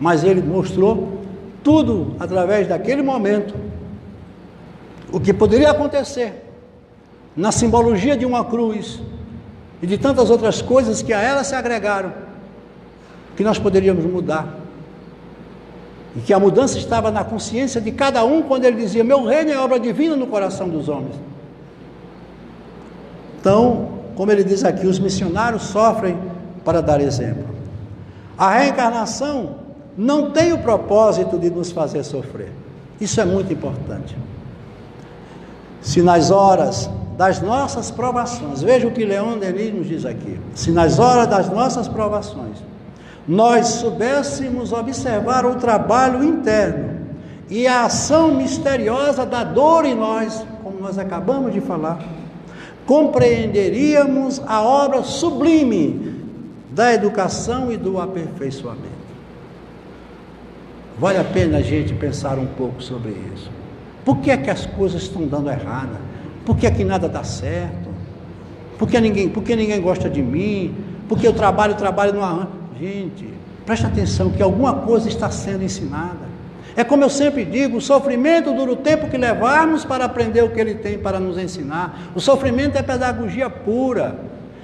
mas ele mostrou tudo através daquele momento, o que poderia acontecer na simbologia de uma cruz e de tantas outras coisas que a ela se agregaram, que nós poderíamos mudar, e que a mudança estava na consciência de cada um, quando ele dizia: meu reino é obra divina no coração dos homens. Então, como ele diz aqui, os missionários sofrem para dar exemplo. A reencarnação não tem o propósito de nos fazer sofrer. Isso é muito importante. Se nas horas das nossas provações, veja o que Leon Denis nos diz aqui, se nas horas das nossas provações nós soubéssemos observar o trabalho interno e a ação misteriosa da dor em nós, como nós acabamos de falar, compreenderíamos a obra sublime da educação e do aperfeiçoamento. Vale a pena a gente pensar um pouco sobre isso. Por que é que as coisas estão dando errada? Por que é que nada dá certo? Por que ninguém gosta de mim? Porque eu trabalho não arranjo. Gente, preste atenção que alguma coisa está sendo ensinada. É como eu sempre digo, o sofrimento dura o tempo que levarmos para aprender o que ele tem para nos ensinar. O sofrimento é pedagogia pura.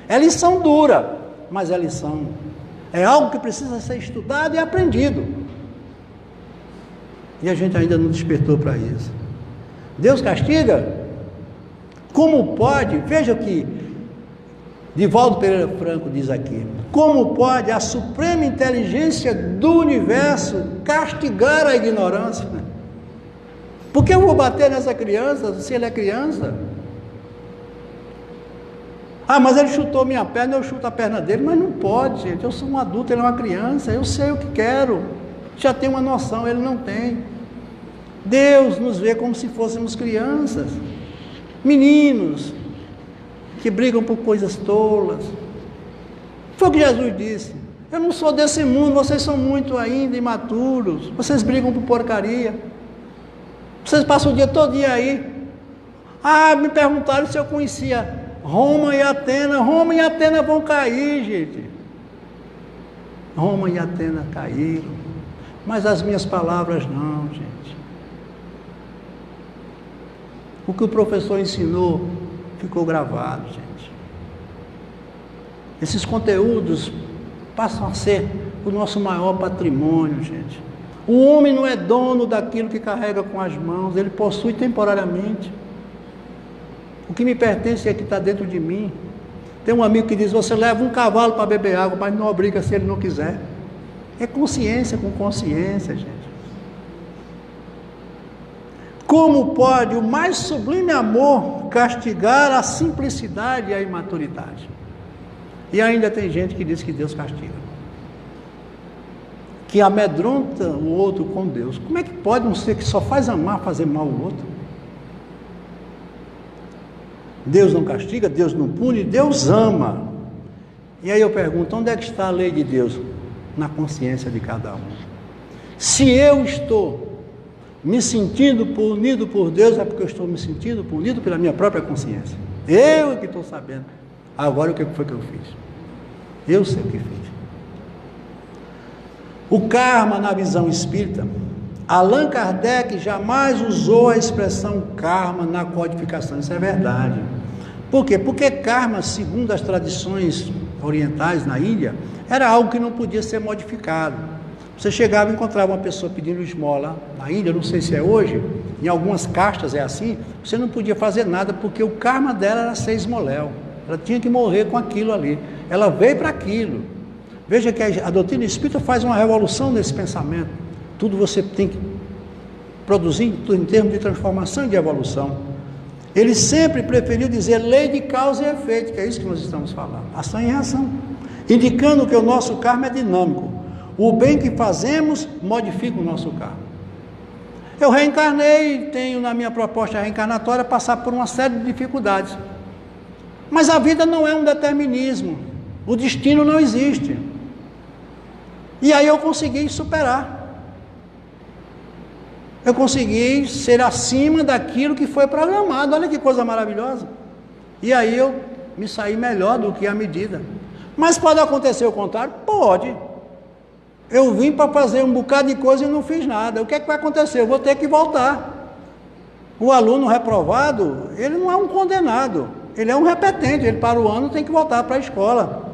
É lição dura, mas é lição. É algo que precisa ser estudado e aprendido. E a gente ainda não despertou para isso. Deus castiga? Como pode? Veja o que Divaldo Pereira Franco diz aqui: como pode a suprema inteligência do universo castigar a ignorância? Por que eu vou bater nessa criança se ele é criança? Ah, mas ele chutou minha perna, eu chuto a perna dele. Mas não pode, gente. Eu sou um adulto, ele é uma criança. Eu sei o que quero. Já tenho uma noção, ele não tem. Deus nos vê como se fôssemos crianças, meninos que brigam por coisas tolas. Foi o que Jesus disse: eu não sou desse mundo, vocês são muito ainda imaturos, vocês brigam por porcaria, vocês passam o dia todo aí. Ah, me perguntaram se eu conhecia Roma e Atena. Roma e Atena vão cair, gente. Roma e Atena caíram, mas as minhas palavras não, gente. O que o professor ensinou ficou gravado, gente. Esses conteúdos passam a ser o nosso maior patrimônio, gente. O homem não é dono daquilo que carrega com as mãos, ele possui temporariamente. O que me pertence é que está dentro de mim. Tem um amigo que diz: você leva um cavalo para beber água, mas não obriga se ele não quiser. É consciência com consciência, gente. Como pode o mais sublime amor castigar a simplicidade e a imaturidade? E ainda tem gente que diz que Deus castiga, que amedronta o outro com Deus. Como é que pode um ser que só faz amar fazer mal ao outro? Deus não castiga, Deus não pune, Deus ama. E aí eu pergunto: onde é que está a lei de Deus? Na consciência de cada um. Se eu estou me sentindo punido por Deus, é porque eu estou me sentindo punido pela minha própria consciência. Eu que estou sabendo. Agora o que foi que eu fiz? Eu sei o que fiz. O karma, na visão espírita, Allan Kardec jamais usou a expressão karma na codificação. Isso é verdade. Por quê? Porque karma, segundo as tradições orientais na Índia, era algo que não podia ser modificado. Você chegava e encontrava uma pessoa pedindo esmola na Índia, não sei se é hoje, em algumas castas é assim, você não podia fazer nada, porque o karma dela era ser esmoléu. Ela tinha que morrer com aquilo ali. Ela veio para aquilo. Veja que a doutrina espírita faz uma revolução nesse pensamento. Tudo você tem que produzir em termos de transformação e de evolução. Ele sempre preferiu dizer lei de causa e efeito, que é isso que nós estamos falando, ação e reação, indicando que o nosso karma é dinâmico. O bem que fazemos modifica o nosso karma. Eu reencarnei e tenho na minha proposta reencarnatória passar por uma série de dificuldades. Mas a vida não é um determinismo. O destino não existe. E aí eu consegui superar. Eu consegui ser acima daquilo que foi programado. Olha que coisa maravilhosa. E aí eu me saí melhor do que a medida. Mas pode acontecer o contrário? Pode. Eu vim para fazer um bocado de coisa e não fiz nada. O que é que vai acontecer? Eu vou ter que voltar. O aluno reprovado, ele não é um condenado. Ele é um repetente. Ele para o ano tem que voltar para a escola.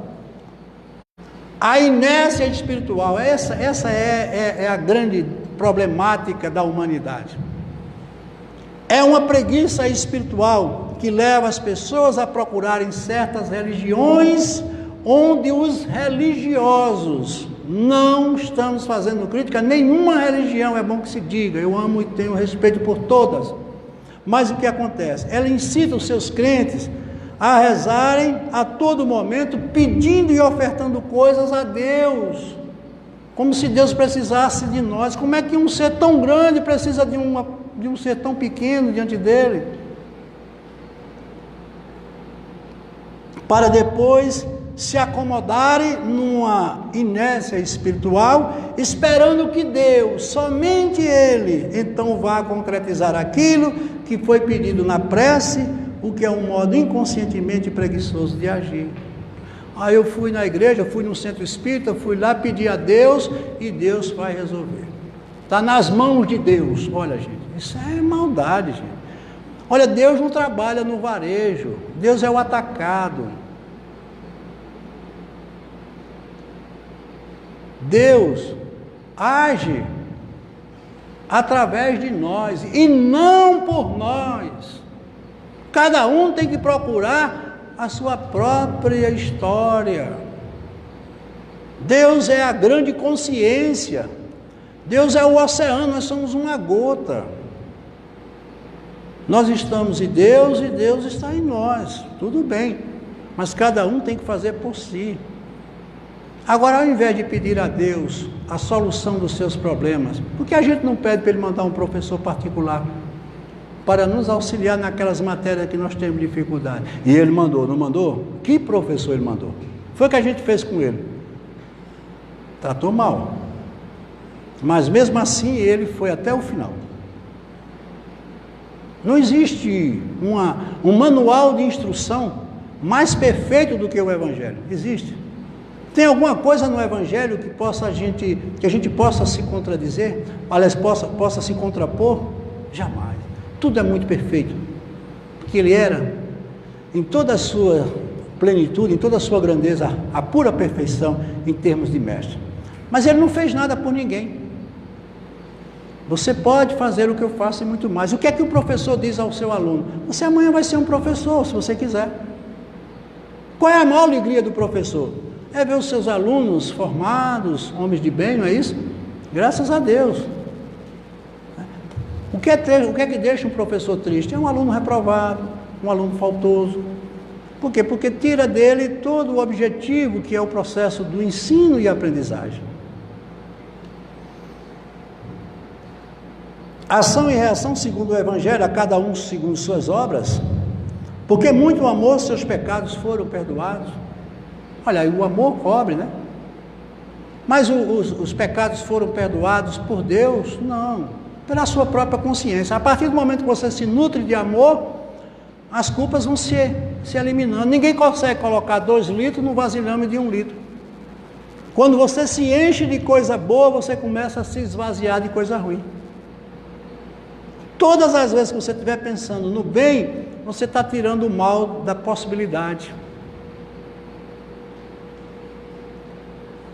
A inércia espiritual, essa é a grande problemática da humanidade. É uma preguiça espiritual que leva as pessoas a procurarem certas religiões onde os religiosos, não estamos fazendo crítica a nenhuma religião, é bom que se diga, eu amo e tenho respeito por todas, mas o que acontece? Ela incita os seus crentes a rezarem a todo momento, pedindo e ofertando coisas a Deus, como se Deus precisasse de nós. Como é que um ser tão grande precisa de um ser tão pequeno diante dele? Para depois se acomodarem numa inércia espiritual, esperando que Deus, somente Ele, então vá concretizar aquilo que foi pedido na prece, o que é um modo inconscientemente preguiçoso de agir. Aí eu fui na igreja, fui no centro espírita, fui lá pedir a Deus e Deus vai resolver. Está nas mãos de Deus. Olha, gente, isso é maldade, gente. Olha, Deus não trabalha no varejo, Deus é o atacado. Deus age através de nós e não por nós. Cada um tem que procurar a sua própria história. Deus é a grande consciência. Deus é o oceano, nós somos uma gota. Nós estamos em Deus e Deus está em nós. Tudo bem, mas cada um tem que fazer por si. Agora, ao invés de pedir a Deus a solução dos seus problemas, por que a gente não pede para Ele mandar um professor particular para nos auxiliar naquelas matérias que nós temos dificuldade? E Ele mandou, não mandou? Que professor Ele mandou? Foi o que a gente fez com ele. Tratou mal. Mas mesmo assim Ele foi até o final. Não existe um manual de instrução mais perfeito do que o Evangelho. Existe? Tem alguma coisa no Evangelho que a gente possa se contradizer? Aliás, possa se contrapor? Jamais. Tudo é muito perfeito. Porque Ele era, em toda a sua plenitude, em toda a sua grandeza, a pura perfeição em termos de mestre. Mas Ele não fez nada por ninguém. Você pode fazer o que eu faço e muito mais. O que é que o professor diz ao seu aluno? Você amanhã vai ser um professor, se você quiser. Qual é a maior alegria do professor? É ver os seus alunos formados, homens de bem, não é isso? Graças a Deus. O que é que deixa um professor triste? É um aluno reprovado, um aluno faltoso. Por quê? Porque tira dele todo o objetivo que é o processo do ensino e aprendizagem. Ação e reação segundo o Evangelho, a cada um segundo suas obras, porque muito amor seus pecados foram perdoados. Olha, o amor cobre, né? Mas os pecados foram perdoados por Deus? Não, pela sua própria consciência. A partir do momento que você se nutre de amor, as culpas vão se eliminando. Ninguém consegue colocar 2 litros no vasilhame de 1 litro. Quando você se enche de coisa boa, você começa a se esvaziar de coisa ruim. Todas as vezes que você estiver pensando no bem, você está tirando o mal da possibilidade.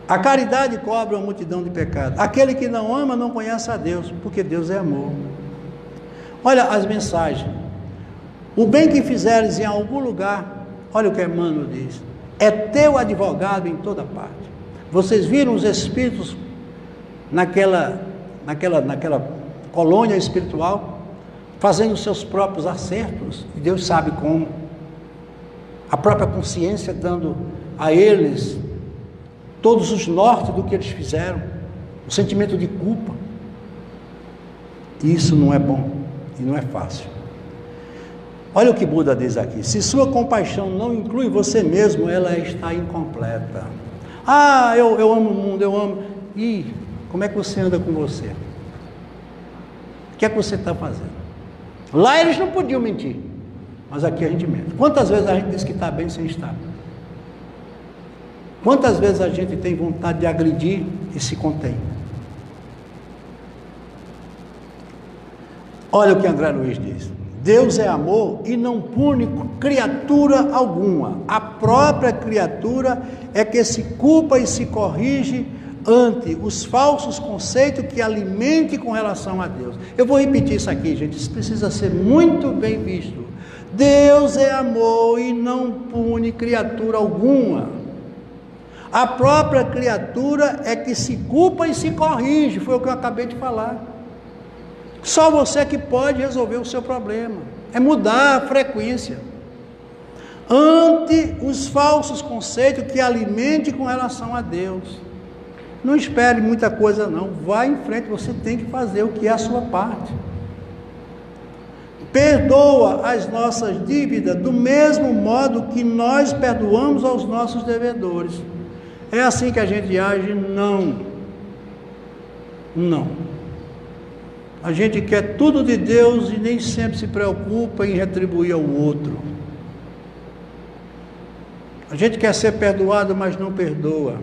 A caridade cobre uma multidão de pecados. Aquele que não ama não conhece a Deus, porque Deus é amor. Olha as mensagens. O bem que fizeres em algum lugar, olha o que Emmanuel diz, é teu advogado em toda parte. Vocês viram os espíritos naquela colônia espiritual, fazendo seus próprios acertos, e Deus sabe como. A própria consciência dando a eles todos os nortes do que eles fizeram, o sentimento de culpa. E isso não é bom e não é fácil. Olha o que Buda diz aqui: se sua compaixão não inclui você mesmo, ela está incompleta. Ah, eu amo o mundo, eu amo. E como é que você anda com você? O que é que você está fazendo? Lá eles não podiam mentir, mas aqui a gente mente. Quantas vezes a gente diz que está bem sem estar? Quantas vezes a gente tem vontade de agredir e se contém? Olha o que André Luiz diz: Deus é amor e não pune criatura alguma. A própria criatura é que se culpa e se corrige ante os falsos conceitos que alimente com relação a Deus. Eu vou repetir isso aqui, gente, isso precisa ser muito bem visto. Deus é amor e não pune criatura alguma. A própria criatura é que se culpa e se corrige, foi o que eu acabei de falar. Só você que pode resolver o seu problema, é mudar a frequência ante os falsos conceitos que alimente com relação a Deus. Não espere muita coisa não, vá em frente, você tem que fazer o que é a sua parte. Perdoa as nossas dívidas do mesmo modo que nós perdoamos aos nossos devedores. É assim que a gente age? Não. Não. A gente quer tudo de Deus e nem sempre se preocupa em retribuir ao outro. A gente quer ser perdoado, mas não perdoa.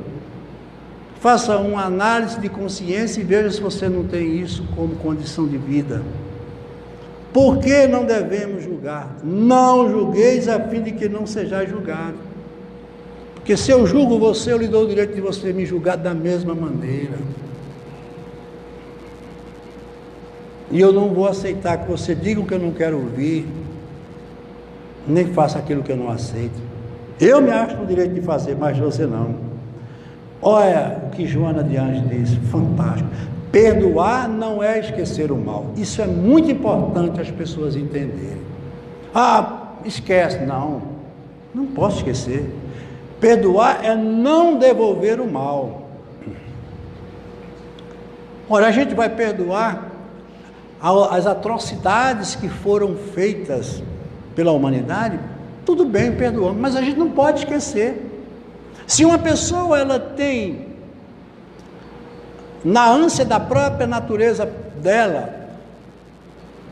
Faça uma análise de consciência e veja se você não tem isso como condição de vida. Por que não devemos julgar? Não julgueis a fim de que não sejais julgado. Porque se eu julgo você, eu lhe dou o direito de você me julgar da mesma maneira. E eu não vou aceitar que você diga o que eu não quero ouvir, nem faça aquilo que eu não aceito. Eu me acho no direito de fazer, mas você não. Olha o que Joana de Anjos diz, fantástico. Perdoar não é esquecer o mal. Isso é muito importante as pessoas entenderem. Ah, esquece. Não, não posso esquecer. Perdoar é não devolver o mal. Ora, a gente vai perdoar as atrocidades que foram feitas pela humanidade, tudo bem, perdoamos, mas a gente não pode esquecer. Se uma pessoa ela tem, na ânsia da própria natureza dela,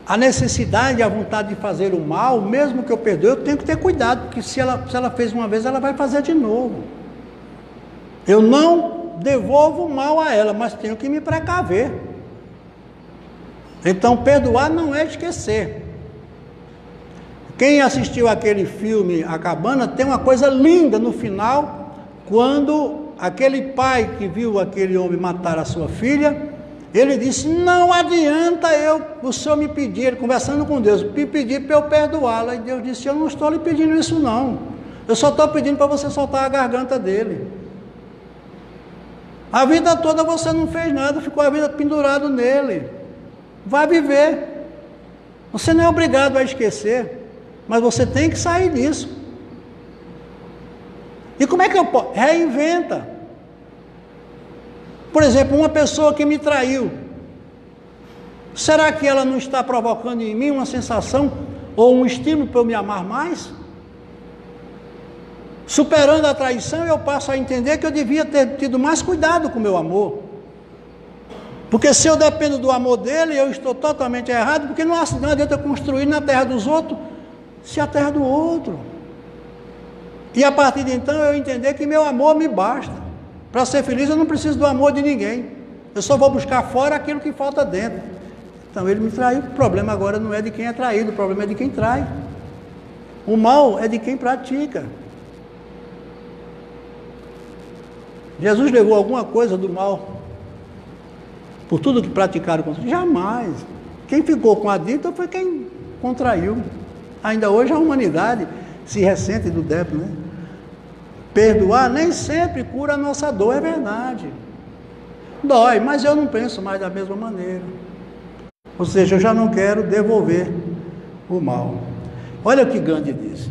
a necessidade e a vontade de fazer o mal, mesmo que eu perdoe, eu tenho que ter cuidado, porque se ela fez uma vez, ela vai fazer de novo. Eu não devolvo o mal a ela, mas tenho que me precaver. Então, perdoar não é esquecer. Quem assistiu aquele filme A Cabana, tem uma coisa linda no final, quando aquele pai que viu aquele homem matar a sua filha, ele disse, não adianta o senhor me pedir, ele conversando com Deus, me pedir para eu perdoá-la. E Deus disse, eu não estou lhe pedindo isso não, eu só estou pedindo para você soltar a garganta dele. A vida toda você não fez nada, ficou a vida pendurado nele. Vai viver. Você não é obrigado a esquecer, mas você tem que sair disso. E como é que eu posso? Reinventa. Por exemplo, uma pessoa que me traiu, será que ela não está provocando em mim uma sensação ou um estímulo para eu me amar mais? Superando a traição, eu passo a entender que eu devia ter tido mais cuidado com o meu amor. Porque se eu dependo do amor dele, eu estou totalmente errado, porque não adianta eu construir na terra dos outros, se a terra do outro. E a partir de então eu entender que meu amor me basta. Para ser feliz eu não preciso do amor de ninguém. Eu só vou buscar fora aquilo que falta dentro. Então ele me traiu, o problema agora não é de quem é traído, o problema é de quem trai. O mal é de quem pratica. Jesus levou alguma coisa do mal por tudo que praticaram contra ele? Jamais. Quem ficou com a dívida foi quem contraiu. Ainda hoje a humanidade se ressente do débito, né? Perdoar nem sempre cura a nossa dor, é verdade. Dói, mas eu não penso mais da mesma maneira. Ou seja, eu já não quero devolver o mal. Olha o que Gandhi disse.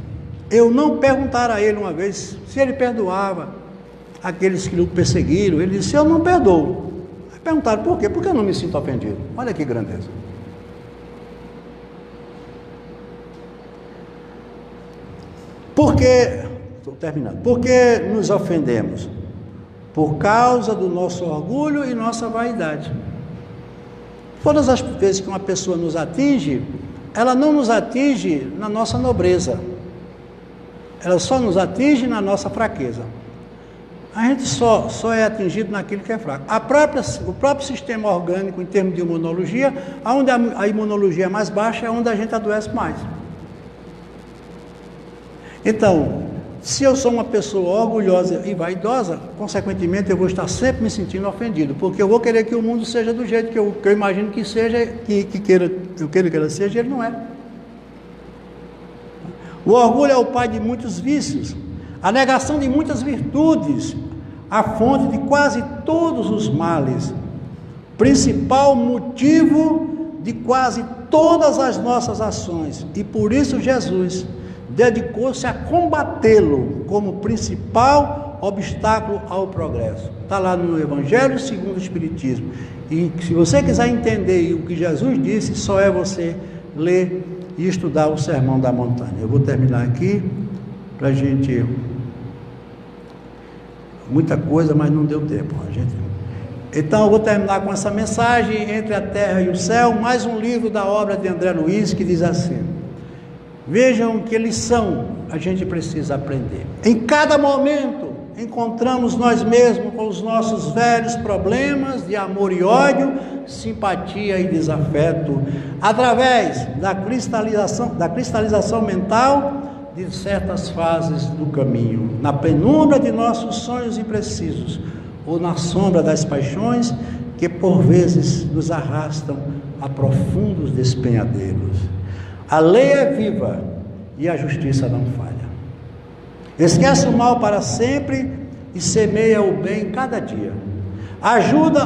Eu não perguntara a ele uma vez se ele perdoava aqueles que o perseguiram. Ele disse, eu não perdoo. Perguntaram por quê? Porque eu não me sinto ofendido. Olha que grandeza. Estou terminando. Por que nos ofendemos? Por causa do nosso orgulho e nossa vaidade. Todas as vezes que uma pessoa nos atinge, ela não nos atinge na nossa nobreza. Ela só nos atinge na nossa fraqueza. A gente só é atingido naquilo que é fraco. O próprio sistema orgânico, em termos de imunologia, onde a imunologia é mais baixa, é onde a gente adoece mais. Então, se eu sou uma pessoa orgulhosa e vaidosa, consequentemente eu vou estar sempre me sentindo ofendido, porque eu vou querer que o mundo seja do jeito que eu imagino que seja, eu quero que ela seja, e ele não é. O orgulho é o pai de muitos vícios, a negação de muitas virtudes, a fonte de quase todos os males, principal motivo de quase todas as nossas ações, e por isso Jesus dedicou-se a combatê-lo como principal obstáculo ao progresso. Está lá no Evangelho segundo o Espiritismo. E se você quiser entender o que Jesus disse, só é você ler e estudar o Sermão da Montanha. Eu vou terminar aqui para a gente... Muita coisa, mas não deu tempo. Então eu vou terminar com essa mensagem, Entre a Terra e o Céu, mais um livro da obra de André Luiz, que diz assim: vejam que lição a gente precisa aprender. Em cada momento encontramos nós mesmos com os nossos velhos problemas de amor e ódio, simpatia e desafeto, através da cristalização mental de certas fases do caminho, na penumbra de nossos sonhos imprecisos, ou na sombra das paixões que por vezes nos arrastam a profundos despenhadeiros. A lei é viva e a justiça não falha. Esquece o mal para sempre e semeia o bem cada dia. Ajuda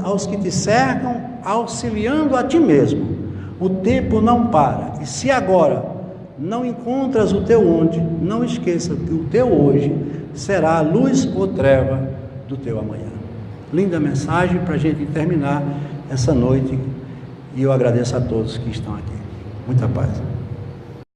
aos que te cercam, auxiliando a ti mesmo. O tempo não para. E se agora não encontras o teu onde, não esqueça que o teu hoje será a luz ou treva do teu amanhã. Linda mensagem para a gente terminar essa noite. E eu agradeço a todos que estão aqui. Muita paz.